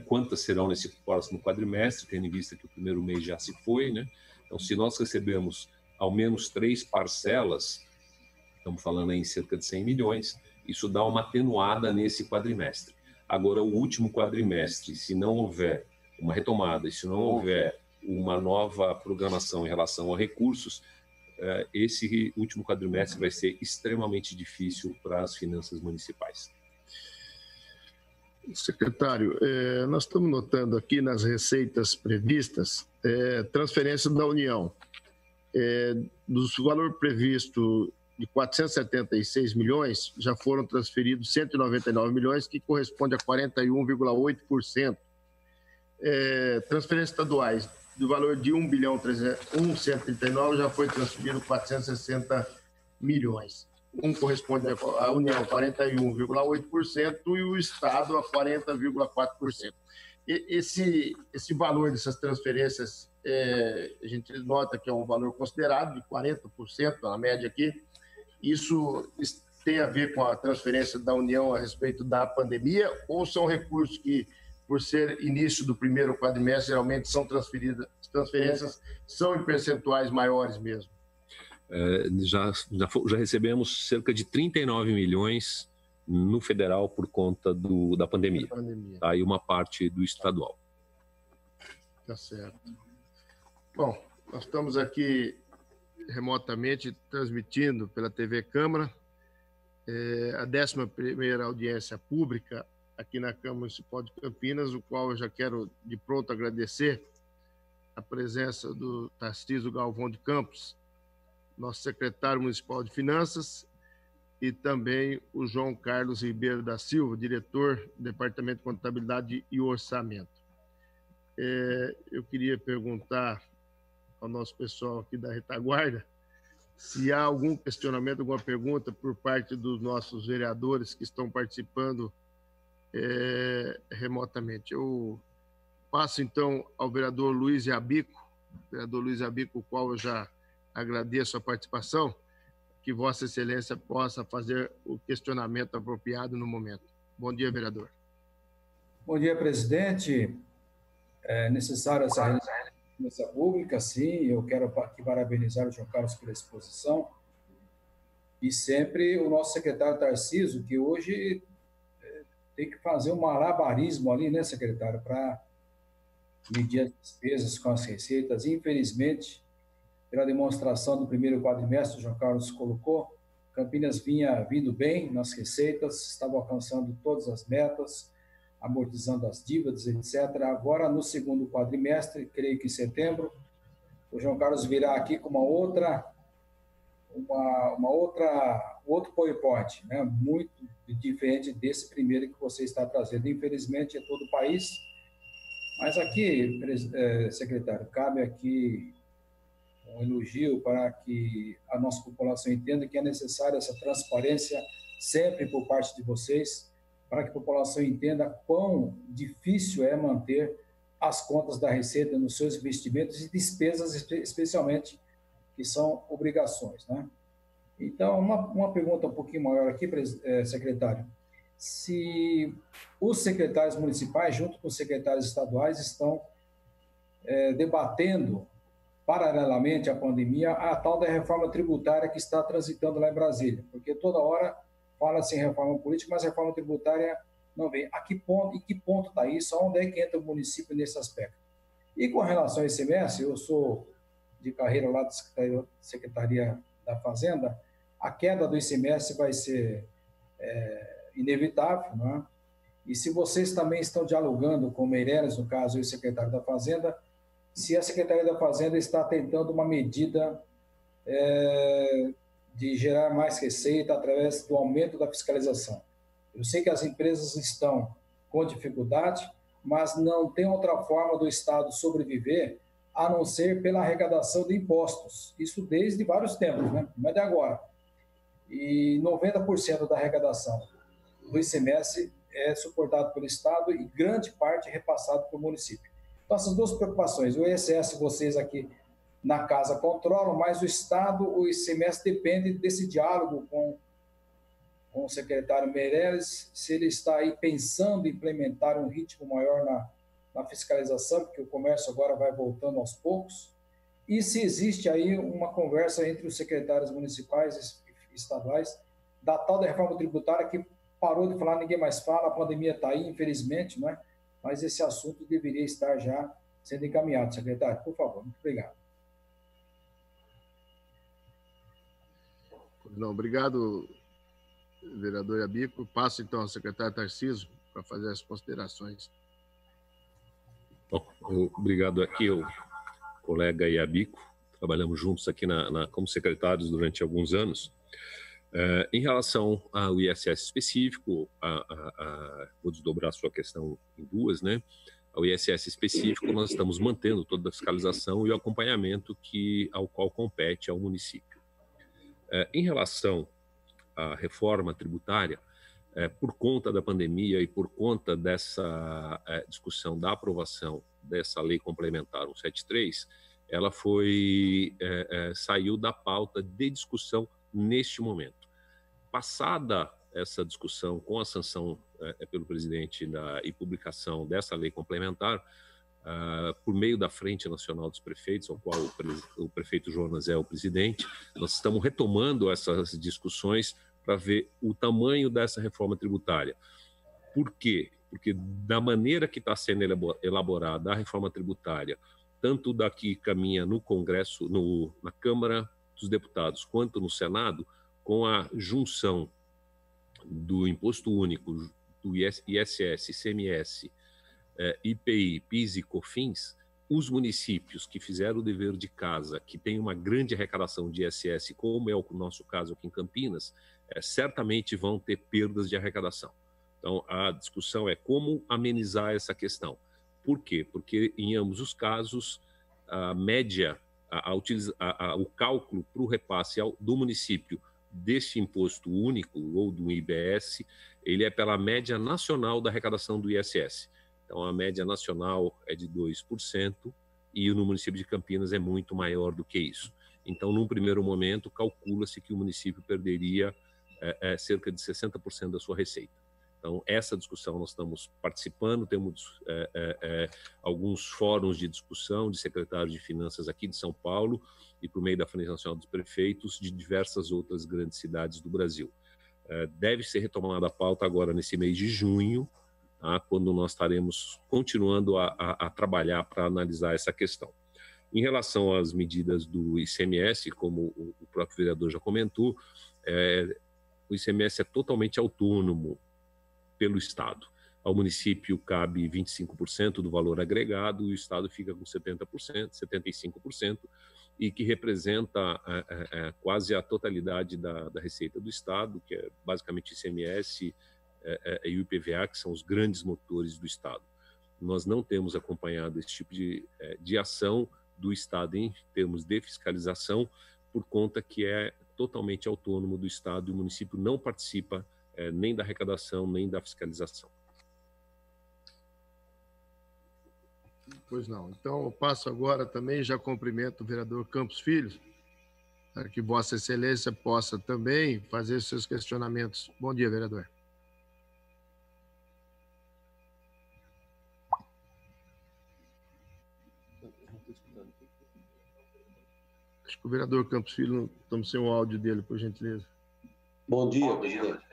quantas serão nesse próximo quadrimestre, tendo em vista que o primeiro mês já se foi, né? Então, se nós recebemos ao menos 3 parcelas, estamos falando aí em cerca de 100 milhões, isso dá uma atenuada nesse quadrimestre. Agora, o último quadrimestre, se não houver uma retomada, se não houver uma nova programação em relação a recursos, esse último quadrimestre vai ser extremamente difícil para as finanças municipais. Secretário, nós estamos notando aqui nas receitas previstas transferência da União. Do valor previsto de 476 milhões, já foram transferidos 199 milhões, que corresponde a 41,8%. Transferências estaduais, do valor de 1.139, já foi transferido 460 milhões. Corresponde à União 41,8% e o Estado a 40,4%. esse valor dessas transferências, a gente nota que é um valor considerável, de 40% na média aqui. Isso tem a ver com a transferência da União a respeito da pandemia, ou são recursos que, por ser início do primeiro quadrimestre, geralmente são transferidas, transferências são em percentuais maiores mesmo? Já recebemos cerca de 39 milhões no federal por conta da pandemia. Tá? E uma parte do estadual. Tá certo. Bom, nós estamos aqui remotamente transmitindo pela TV Câmara a 11ª audiência pública aqui na Câmara Municipal de Campinas, o qual eu já quero de pronto agradecer a presença do Tarcísio Galvão de Campos, nosso secretário municipal de Finanças, e também o João Carlos Ribeiro da Silva, diretor do Departamento de Contabilidade e Orçamento. Eu queria perguntar ao nosso pessoal aqui da retaguarda se há algum questionamento, alguma pergunta por parte dos nossos vereadores que estão participando remotamente. Eu passo, então, ao vereador Luiz Abico, o qual eu já agradeço a participação, que Vossa Excelência possa fazer o questionamento apropriado no momento. Bom dia, vereador. Bom dia, presidente. É necessário essa audiência pública, sim. Eu quero aqui parabenizar o João Carlos pela exposição. E sempre o nosso secretário Tarcísio, que hoje tem que fazer um malabarismo ali, né, secretário, para medir as despesas com as receitas. Infelizmente, pela demonstração do primeiro quadrimestre, o João Carlos colocou, Campinas vinha vindo bem nas receitas, estava alcançando todas as metas, amortizando as dívidas, etc. Agora, no segundo quadrimestre, creio que em setembro, o João Carlos virá aqui com outro PowerPoint, né? Muito diferente desse primeiro que você está trazendo. Infelizmente, é todo o país. Mas aqui, secretário, cabe aqui um elogio para que a nossa população entenda que é necessária essa transparência sempre por parte de vocês, para que a população entenda quão difícil é manter as contas da Receita nos seus investimentos e despesas, especialmente, que são obrigações, né? Então, uma pergunta um pouquinho maior aqui, secretário. Se os secretários municipais, junto com os secretários estaduais, estão debatendo paralelamente à pandemia a tal da reforma tributária que está transitando lá em Brasília, porque toda hora fala-se em reforma política, mas a reforma tributária não vem. Em que ponto está isso? Onde é que entra o município nesse aspecto? E com relação ao ICMS, eu sou de carreira lá da Secretaria da Fazenda, a queda do ICMS vai ser inevitável, não é? E se vocês também estão dialogando com o Meireles, no caso, e o secretário da Fazenda, se a Secretaria da Fazenda está tentando uma medida de gerar mais receita através do aumento da fiscalização. Eu sei que as empresas estão com dificuldade, mas não tem outra forma do Estado sobreviver a não ser pela arrecadação de impostos. Isso desde vários tempos, né? Não é de agora. E 90% da arrecadação do ICMS é suportado pelo Estado e grande parte repassado para o município. Então, essas duas preocupações. O ISS, vocês aqui na casa controlam, mas o Estado, o ICMS, depende desse diálogo com o secretário Meireles, se ele está aí pensando em implementar um ritmo maior na fiscalização, porque o comércio agora vai voltando aos poucos, e se existe aí uma conversa entre os secretários municipais e estaduais da tal da reforma tributária que parou de falar, ninguém mais fala, a pandemia está aí, infelizmente, não é? Mas esse assunto deveria estar já sendo encaminhado, secretário. Por favor, muito obrigado. Não, obrigado, vereador Abico. Passo, então, ao secretário Tarcísio para fazer as considerações. Bom, obrigado aqui ao colega Iabico. Trabalhamos juntos aqui como secretários durante alguns anos. Em relação ao ISS específico, vou desdobrar a sua questão em duas, né? Ao ISS específico, nós estamos mantendo toda a fiscalização e o acompanhamento ao qual compete ao município. Em relação à reforma tributária, por conta da pandemia e por conta dessa discussão da aprovação dessa lei complementar 173, ela saiu da pauta de discussão neste momento. Passada essa discussão com a sanção pelo presidente e publicação dessa lei complementar, por meio da Frente Nacional dos Prefeitos, ao qual o prefeito Jonas é o presidente, nós estamos retomando essas discussões para ver o tamanho dessa reforma tributária. Por quê? Porque da maneira que está sendo elaborada a reforma tributária, tanto da que caminha no Congresso, na Câmara dos Deputados, quanto no Senado, com a junção do Imposto Único, do ISS, ICMS, IPI, PIS e COFINS, os municípios que fizeram o dever de casa, que tem uma grande arrecadação de ISS, como é o nosso caso aqui em Campinas, certamente vão ter perdas de arrecadação. Então, a discussão é como amenizar essa questão. Por quê? Porque, em ambos os casos, a média, o cálculo para o repasse do município deste imposto único, ou do IBS, ele é pela média nacional da arrecadação do ISS. Então, a média nacional é de 2% e no município de Campinas é muito maior do que isso. Então, num primeiro momento, calcula-se que o município perderia cerca de 60% da sua receita. Então, essa discussão nós estamos participando, temos alguns fóruns de discussão de secretários de finanças aqui de São Paulo e por meio da Frente Nacional dos Prefeitos de diversas outras grandes cidades do Brasil. Deve ser retomada a pauta agora nesse mês de junho, tá, quando nós estaremos continuando a trabalhar para analisar essa questão. Em relação às medidas do ICMS, como o próprio vereador já comentou, o ICMS é totalmente autônomo pelo Estado. Ao município cabe 25% do valor agregado e o Estado fica com 70%, 75%, e que representa quase a totalidade da receita do Estado, que é basicamente o ICMS e o IPVA, que são os grandes motores do Estado. Nós não temos acompanhado esse tipo de ação do Estado em termos de fiscalização, por conta que é totalmente autônomo do Estado e o município não participa nem da arrecadação, nem da fiscalização. Pois não. Então, eu passo agora também, já cumprimento o vereador Campos Filho, para que Vossa Excelência possa também fazer seus questionamentos. Bom dia, vereador. Acho que o vereador Campos Filho, estamos sem o áudio dele, por gentileza. Bom dia, presidente.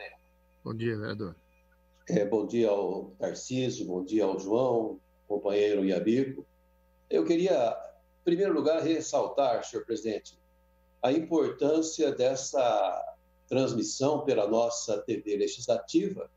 Bom dia, vereador. Bom dia ao Tarcísio, bom dia ao João, companheiro e amigo. Eu queria, em primeiro lugar, ressaltar, senhor presidente, a importância dessa transmissão pela nossa TV legislativa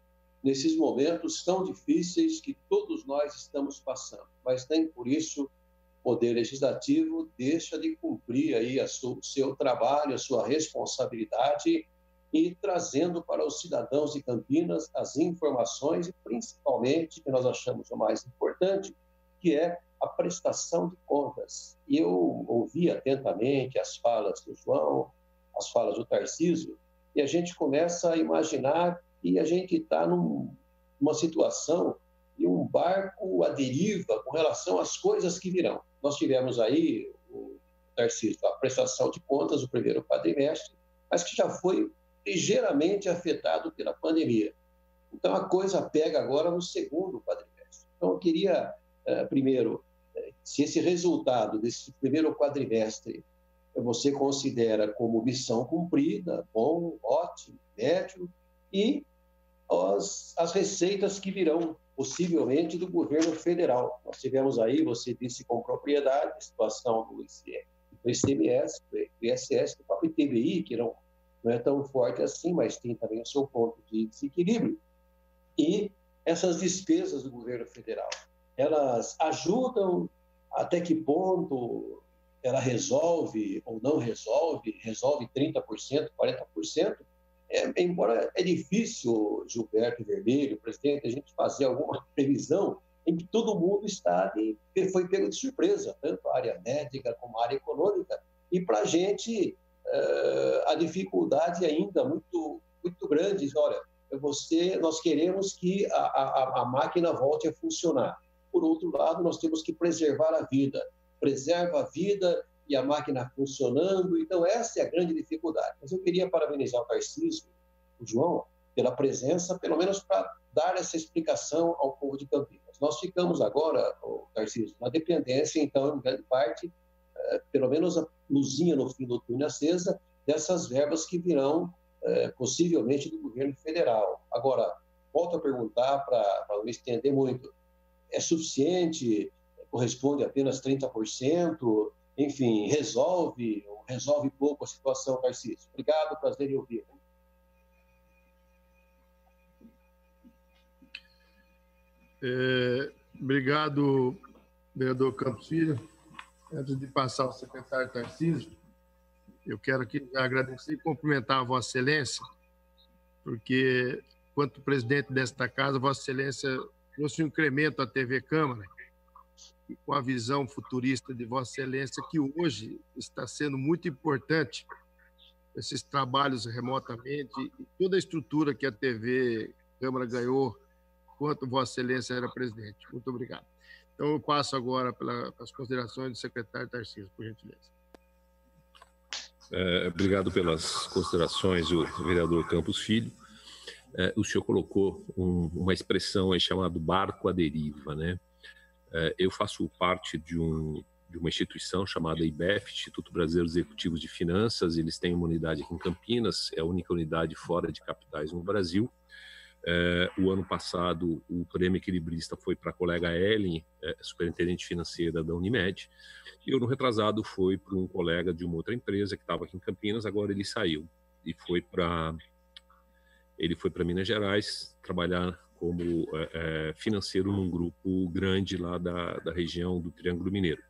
nesses momentos tão difíceis que todos nós estamos passando. Mas nem por isso o Poder Legislativo deixa de cumprir aí o seu trabalho, a sua responsabilidade e trazendo para os cidadãos de Campinas as informações e, principalmente, que nós achamos o mais importante, que é a prestação de contas. E eu ouvi atentamente as falas do João, as falas do Tarcísio, e a gente começa a imaginar que a gente está numa situação de um barco à deriva com relação às coisas que virão. Nós tivemos aí, o Tarcísio, a prestação de contas do primeiro quadrimestre, mas que já foi ligeiramente afetado pela pandemia. Então, a coisa pega agora no segundo quadrimestre. Então, eu queria, primeiro, se esse resultado desse primeiro quadrimestre você considera como missão cumprida, bom, ótimo, médio, e as receitas que virão, possivelmente, do governo federal. Nós tivemos aí, você disse com propriedade, a situação do ICMS, do ISS, do próprio ITBI, que não é tão forte assim, mas tem também o seu ponto de desequilíbrio. E essas despesas do governo federal, elas ajudam, até que ponto ela resolve ou não resolve 30%, 40%? Embora é difícil, Gilberto Vermelho, presidente, a gente fazer alguma previsão em que todo mundo foi pego de surpresa, tanto a área médica como a área econômica, e para a gente a dificuldade ainda muito, muito grande. Olha, nós queremos que a máquina volte a funcionar. Por outro lado, nós temos que preservar a vida. Preserva a vida e a máquina funcionando. Então, essa é a grande dificuldade. Mas eu queria parabenizar o Tarcísio, o João, pela presença, pelo menos para dar essa explicação ao povo de Campinas. Nós ficamos agora, Tarcísio, na dependência, então, em grande parte, pelo menos a luzinha no fim do túnel acesa, dessas verbas que virão possivelmente do governo federal. Agora, volto a perguntar para não me estender muito, é suficiente? Corresponde a apenas 30%? Enfim, resolve pouco a situação, Tarcísio? Obrigado, prazer em ouvir. Obrigado, vereador Campos Filho. Antes de passar ao secretário Tarcísio, eu quero aqui agradecer e cumprimentar a Vossa Excelência, porque, enquanto presidente desta casa, Vossa Excelência trouxe um incremento à TV Câmara, e com a visão futurista de Vossa Excelência, que hoje está sendo muito importante, esses trabalhos remotamente, e toda a estrutura que a TV Câmara ganhou, enquanto Vossa Excelência era presidente. Muito obrigado. Então, eu passo agora pelas considerações do secretário Tarcísio, por gentileza. Obrigado pelas considerações, o vereador Campos Filho. O senhor colocou uma expressão aí chamada barco à deriva, né? Eu faço parte de uma instituição chamada IBEF, Instituto Brasileiro de Executivos de Finanças. Eles têm uma unidade aqui em Campinas, é a única unidade fora de capitais no Brasil. O ano passado, o prêmio equilibrista foi para a colega Ellen, superintendente financeira da Unimed, e o ano retrasado foi para um colega de uma outra empresa que estava aqui em Campinas. Agora ele saiu e foi para Minas Gerais trabalhar como financeiro num grupo grande lá da região do Triângulo Mineiro.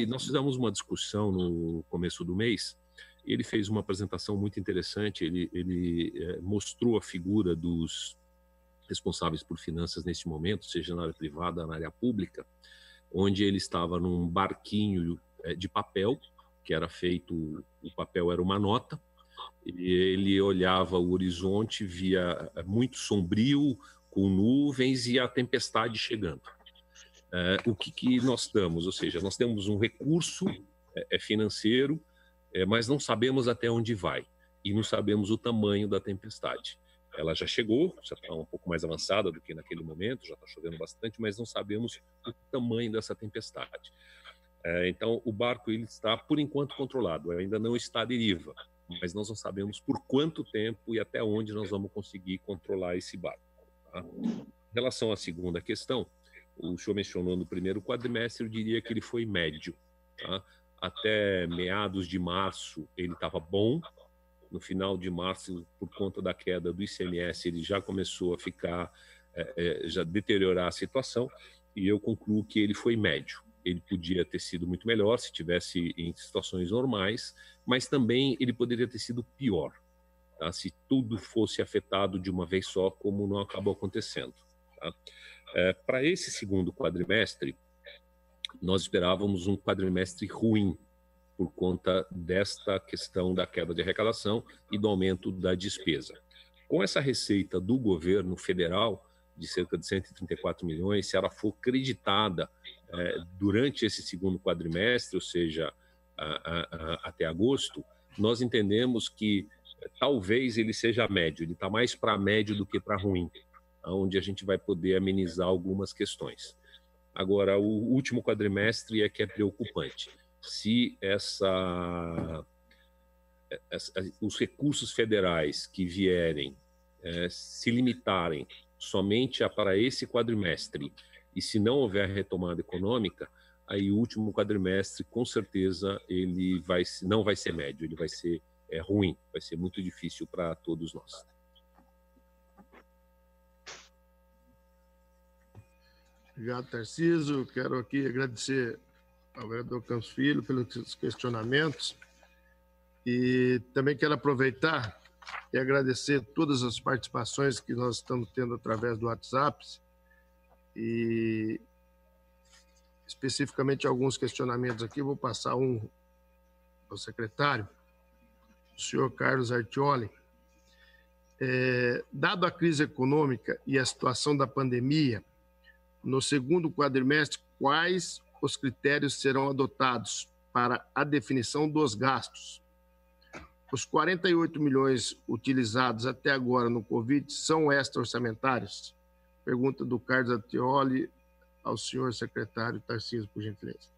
Nós fizemos uma discussão no começo do mês. Ele fez uma apresentação muito interessante. Ele mostrou a figura dos responsáveis por finanças neste momento, seja na área privada, na área pública, onde ele estava num barquinho de papel, que era feito, o papel era uma nota, e ele olhava o horizonte, via muito sombrio, com nuvens e a tempestade chegando. O que nós damos? Ou seja, nós temos um recurso financeiro, mas não sabemos até onde vai e não sabemos o tamanho da tempestade. Ela já chegou, já está um pouco mais avançada do que naquele momento, já está chovendo bastante, mas não sabemos o tamanho dessa tempestade. Então, o barco ele está, por enquanto, controlado, ainda não está à deriva, mas nós não sabemos por quanto tempo e até onde nós vamos conseguir controlar esse barco. Tá? Em relação à segunda questão, o senhor mencionou no primeiro quadrimestre, eu diria que ele foi médio. Tá? Até meados de março ele estava bom. No final de março, por conta da queda do ICMS, ele já começou a ficar, já deteriorar a situação, e eu concluo que ele foi médio. Ele podia ter sido muito melhor se tivesse em situações normais, mas também ele poderia ter sido pior, tá? Se tudo fosse afetado de uma vez só, como não acabou acontecendo. Tá? Para esse segundo quadrimestre, nós esperávamos um quadrimestre ruim, por conta desta questão da queda de arrecadação e do aumento da despesa. Com essa receita do governo federal, de cerca de 134 milhões, se ela for creditada durante esse segundo quadrimestre, ou seja, até agosto, nós entendemos que talvez ele seja médio, ele está mais para médio do que para ruim, onde a gente vai poder amenizar algumas questões. Agora, o último quadrimestre é que é preocupante. Se os recursos federais que vierem se limitarem somente para esse quadrimestre, e se não houver retomada econômica, aí o último quadrimestre, com certeza, ele não vai ser médio, ele vai ser ruim, vai ser muito difícil para todos nós. Obrigado, Tarcísio. Quero aqui agradecer ao vereador Campos Filho pelos questionamentos e também quero aproveitar e agradecer todas as participações que nós estamos tendo através do WhatsApp e especificamente alguns questionamentos aqui. Vou passar um ao secretário, o senhor Carlos Artioli. Dado a crise econômica e a situação da pandemia, no segundo quadrimestre, quais os critérios serão adotados para a definição dos gastos? Os 48 milhões utilizados até agora no Covid são extra-orçamentários? Pergunta do Carlos Atioli ao senhor secretário Tarcísio, por gentileza.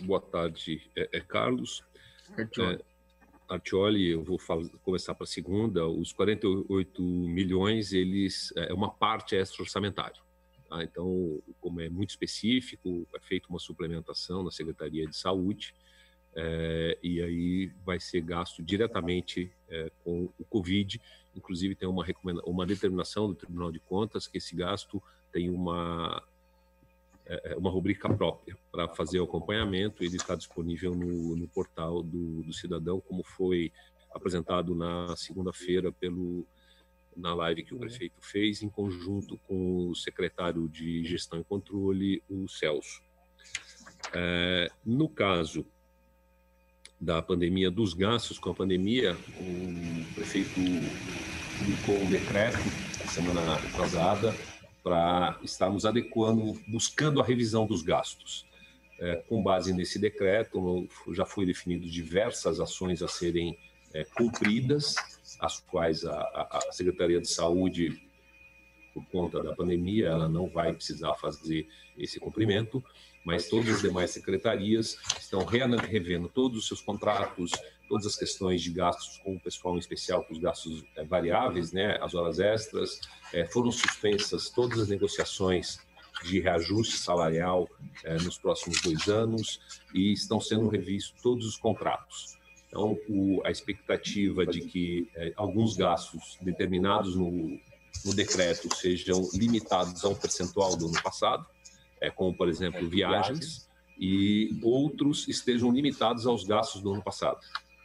Boa tarde, Carlos. Artioli, eu vou começar para a segunda. Os 48 milhões, eles é uma parte extra-orçamentária. Tá? Então, como é muito específico, é feita uma suplementação na Secretaria de Saúde, e aí vai ser gasto diretamente com o Covid. Inclusive, tem uma determinação do Tribunal de Contas que esse gasto tem uma rubrica própria para fazer o acompanhamento. Ele está disponível no portal do cidadão, como foi apresentado na segunda-feira na live que o prefeito fez, em conjunto com o secretário de Gestão e Controle, o Celso. No caso da pandemia, dos gastos com a pandemia, o prefeito publicou um decreto na semana atrasada para estarmos adequando, buscando a revisão dos gastos. Com base nesse decreto, já foi definido diversas ações a serem cumpridas, as quais a Secretaria de Saúde, por conta da pandemia, ela não vai precisar fazer esse cumprimento, mas todas as demais secretarias estão revendo todos os seus contratos, todas as questões de gastos com o pessoal, em especial com os gastos variáveis, né, as horas extras. Foram suspensas todas as negociações de reajuste salarial nos próximos 2 anos e estão sendo revistos todos os contratos. Então, a expectativa de que alguns gastos determinados no decreto sejam limitados a um percentual do ano passado, como, por exemplo, viagens, e outros estejam limitados aos gastos do ano passado.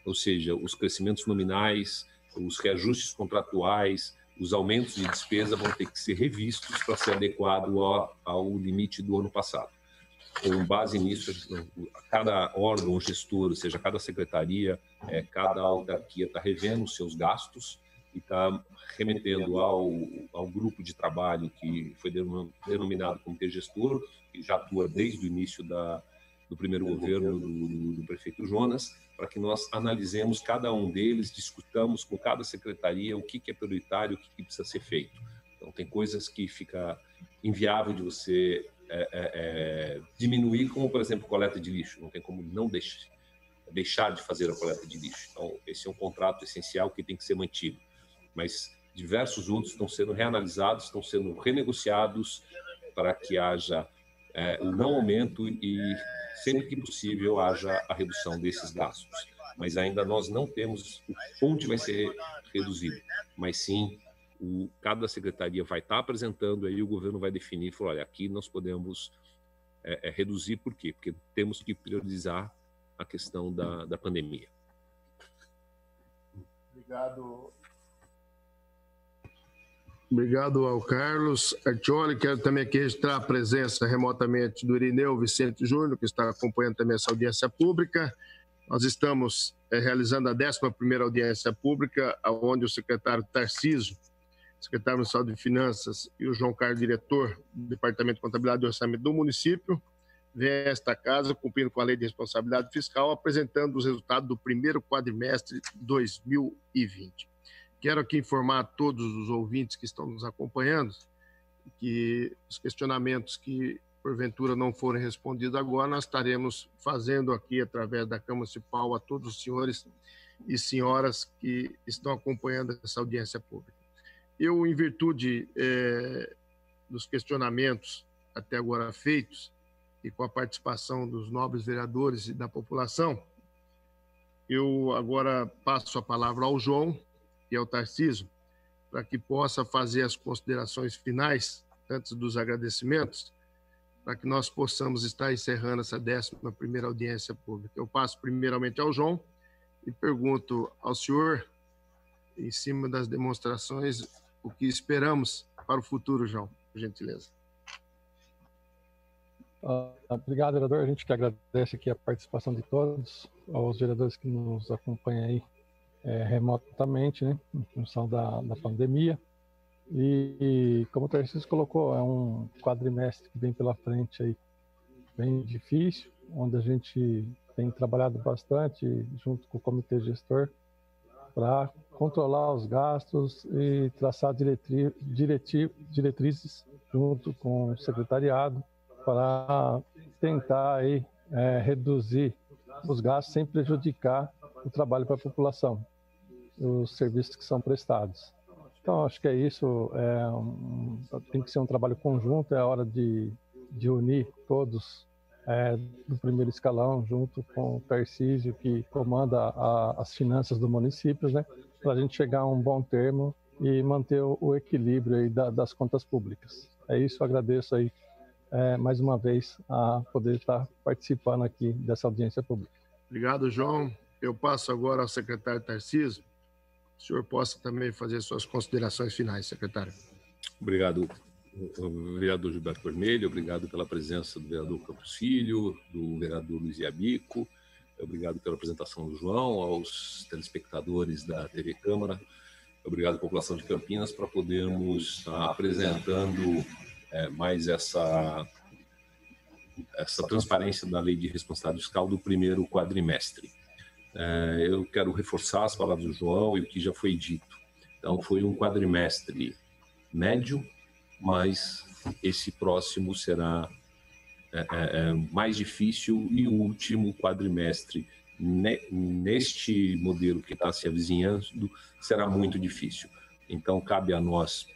Ou seja, os crescimentos nominais, os reajustes contratuais, os aumentos de despesa vão ter que ser revistos para ser adequado ao limite do ano passado. Com base nisso, cada órgão gestor, ou seja, cada secretaria, cada autarquia está revendo os seus gastos e está remetendo ao grupo de trabalho que foi denominado Comitê Gestor, que já atua desde o início do primeiro governo do prefeito Jonas, para que nós analisemos cada um deles, discutamos com cada secretaria o que é prioritário, o que precisa ser feito. Então, tem coisas que fica inviável de você diminuir, como, por exemplo, coleta de lixo. Não tem como não deixar de fazer a coleta de lixo. Então, esse é um contrato essencial que tem que ser mantido. Mas diversos outros estão sendo reanalisados, estão sendo renegociados para que haja um não aumento e, sempre que possível, haja a redução desses gastos. Mas ainda nós não temos onde vai ser reduzido, mas sim cada secretaria vai estar apresentando, aí o governo vai definir e falar, olha, aqui nós podemos reduzir. Por quê? Porque temos que priorizar a questão da pandemia. Obrigado ao Carlos Artioli. Quero também aqui registrar a presença remotamente do Irineu Vicente Júnior, que está acompanhando também essa audiência pública. Nós estamos realizando a 11ª audiência pública, onde o secretário Tarcísio, secretário municipal de Finanças, e o João Carlos, diretor do Departamento de Contabilidade e Orçamento do município, vem a esta casa, cumprindo com a Lei de Responsabilidade Fiscal, apresentando os resultados do primeiro quadrimestre de 2020. Quero aqui informar a todos os ouvintes que estão nos acompanhando que os questionamentos que, porventura, não forem respondidos agora, nós estaremos fazendo aqui, através da Câmara Municipal, a todos os senhores e senhoras que estão acompanhando essa audiência pública. Eu, em virtude dos questionamentos até agora feitos e com a participação dos nobres vereadores e da população, eu agora passo a palavra ao João e ao Tarcísio, para que possa fazer as considerações finais, antes dos agradecimentos, para que nós possamos estar encerrando essa 11ª audiência pública. Eu passo primeiramente ao João e pergunto ao senhor, em cima das demonstrações, o que esperamos para o futuro, João, por gentileza. Obrigado, vereador. A gente que agradece aqui a participação de todos. aos vereadores que nos acompanham aí remotamente, né, em função da pandemia. E como o Tarcísio colocou, é um quadrimestre que vem pela frente aí, bem difícil, onde a gente tem trabalhado bastante junto com o comitê gestor para controlar os gastos e traçar diretrizes junto com o secretariado para tentar aí, reduzir os gastos sem prejudicar o trabalho para a população, os serviços que são prestados. Então, acho que é isso, tem que ser um trabalho conjunto, é a hora de unir todos do primeiro escalão, junto com o Tarcísio, que comanda as finanças do município, né, para a gente chegar a um bom termo e manter o equilíbrio aí das contas públicas. É isso, agradeço aí mais uma vez a poder estar participando aqui dessa audiência pública. Obrigado, João. Eu passo agora ao secretário Tarcísio. O senhor possa também fazer suas considerações finais, secretário. Obrigado, vereador Gilberto Vermelho, obrigado pela presença do vereador Campos Filho, do vereador Luiz Iabico, obrigado pela apresentação do João, aos telespectadores da TV Câmara, obrigado à população de Campinas por podermos estar apresentando mais essa transparência da Lei de Responsabilidade Fiscal do primeiro quadrimestre. Eu quero reforçar as palavras do João e o que já foi dito. Então, foi um quadrimestre médio, mas esse próximo será mais difícil e o último quadrimestre, neste modelo que está se avizinhando, será muito difícil. Então, cabe a nós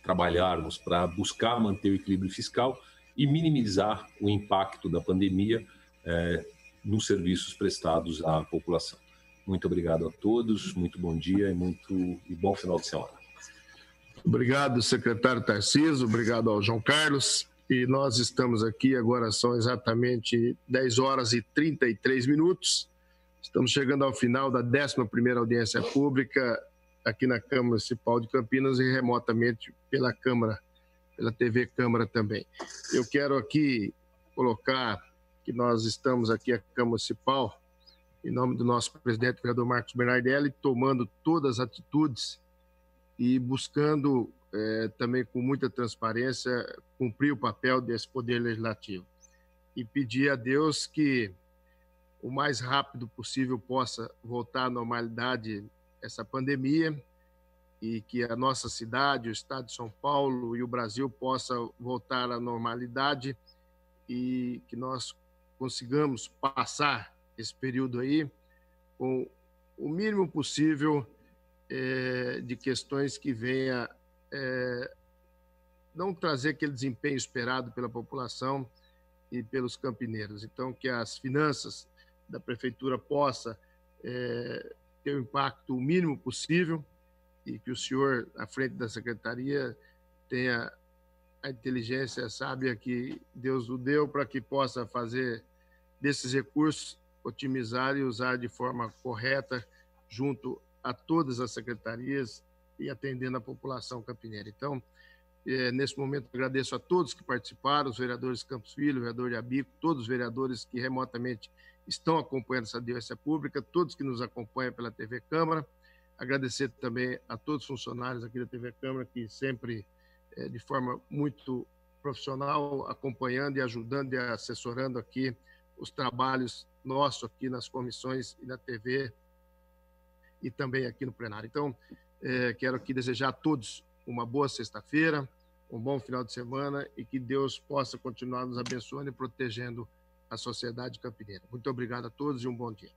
trabalharmos para buscar manter o equilíbrio fiscal e minimizar o impacto da pandemia nos serviços prestados à população. Muito obrigado a todos, muito bom dia e bom final de semana. Obrigado, secretário Tarcísio, obrigado ao João Carlos. E nós estamos aqui, agora são exatamente 10 horas e 33 minutos. Estamos chegando ao final da 11ª audiência pública aqui na Câmara Municipal de Campinas e remotamente pela Câmara, pela TV Câmara também. Eu quero aqui colocar que nós estamos aqui a Câmara Municipal, em nome do nosso presidente, o vereador Marcos Bernardelli, tomando todas as atitudes e buscando também com muita transparência cumprir o papel desse Poder Legislativo. E pedir a Deus que o mais rápido possível possa voltar à normalidade essa pandemia e que a nossa cidade, o estado de São Paulo e o Brasil possa voltar à normalidade e que nós consigamos passar esse período aí com o mínimo possível de questões que venha não trazer aquele desempenho esperado pela população e pelos campineiros. Então, que as finanças da prefeitura possa ter o impacto o mínimo possível e que o senhor, à frente da secretaria, tenha a inteligência sábia que Deus o deu para que possa fazer desses recursos, otimizar e usar de forma correta junto a todas as secretarias e atendendo a população campineira. Então, nesse momento, agradeço a todos que participaram, os vereadores Campos Filho, o vereador Iabico, todos os vereadores que remotamente estão acompanhando essa audiência pública, todos que nos acompanham pela TV Câmara. Agradecer também a todos os funcionários aqui da TV Câmara, que sempre, de forma muito profissional, acompanhando e ajudando e assessorando aqui os trabalhos nossos aqui nas comissões e na TV e também aqui no plenário. Então, quero aqui desejar a todos uma boa sexta-feira, um bom final de semana e que Deus possa continuar nos abençoando e protegendo a sociedade campineira. Muito obrigado a todos e um bom dia.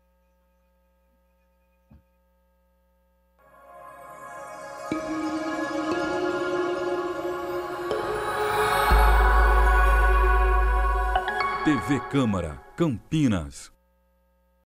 TV Câmara, Campinas.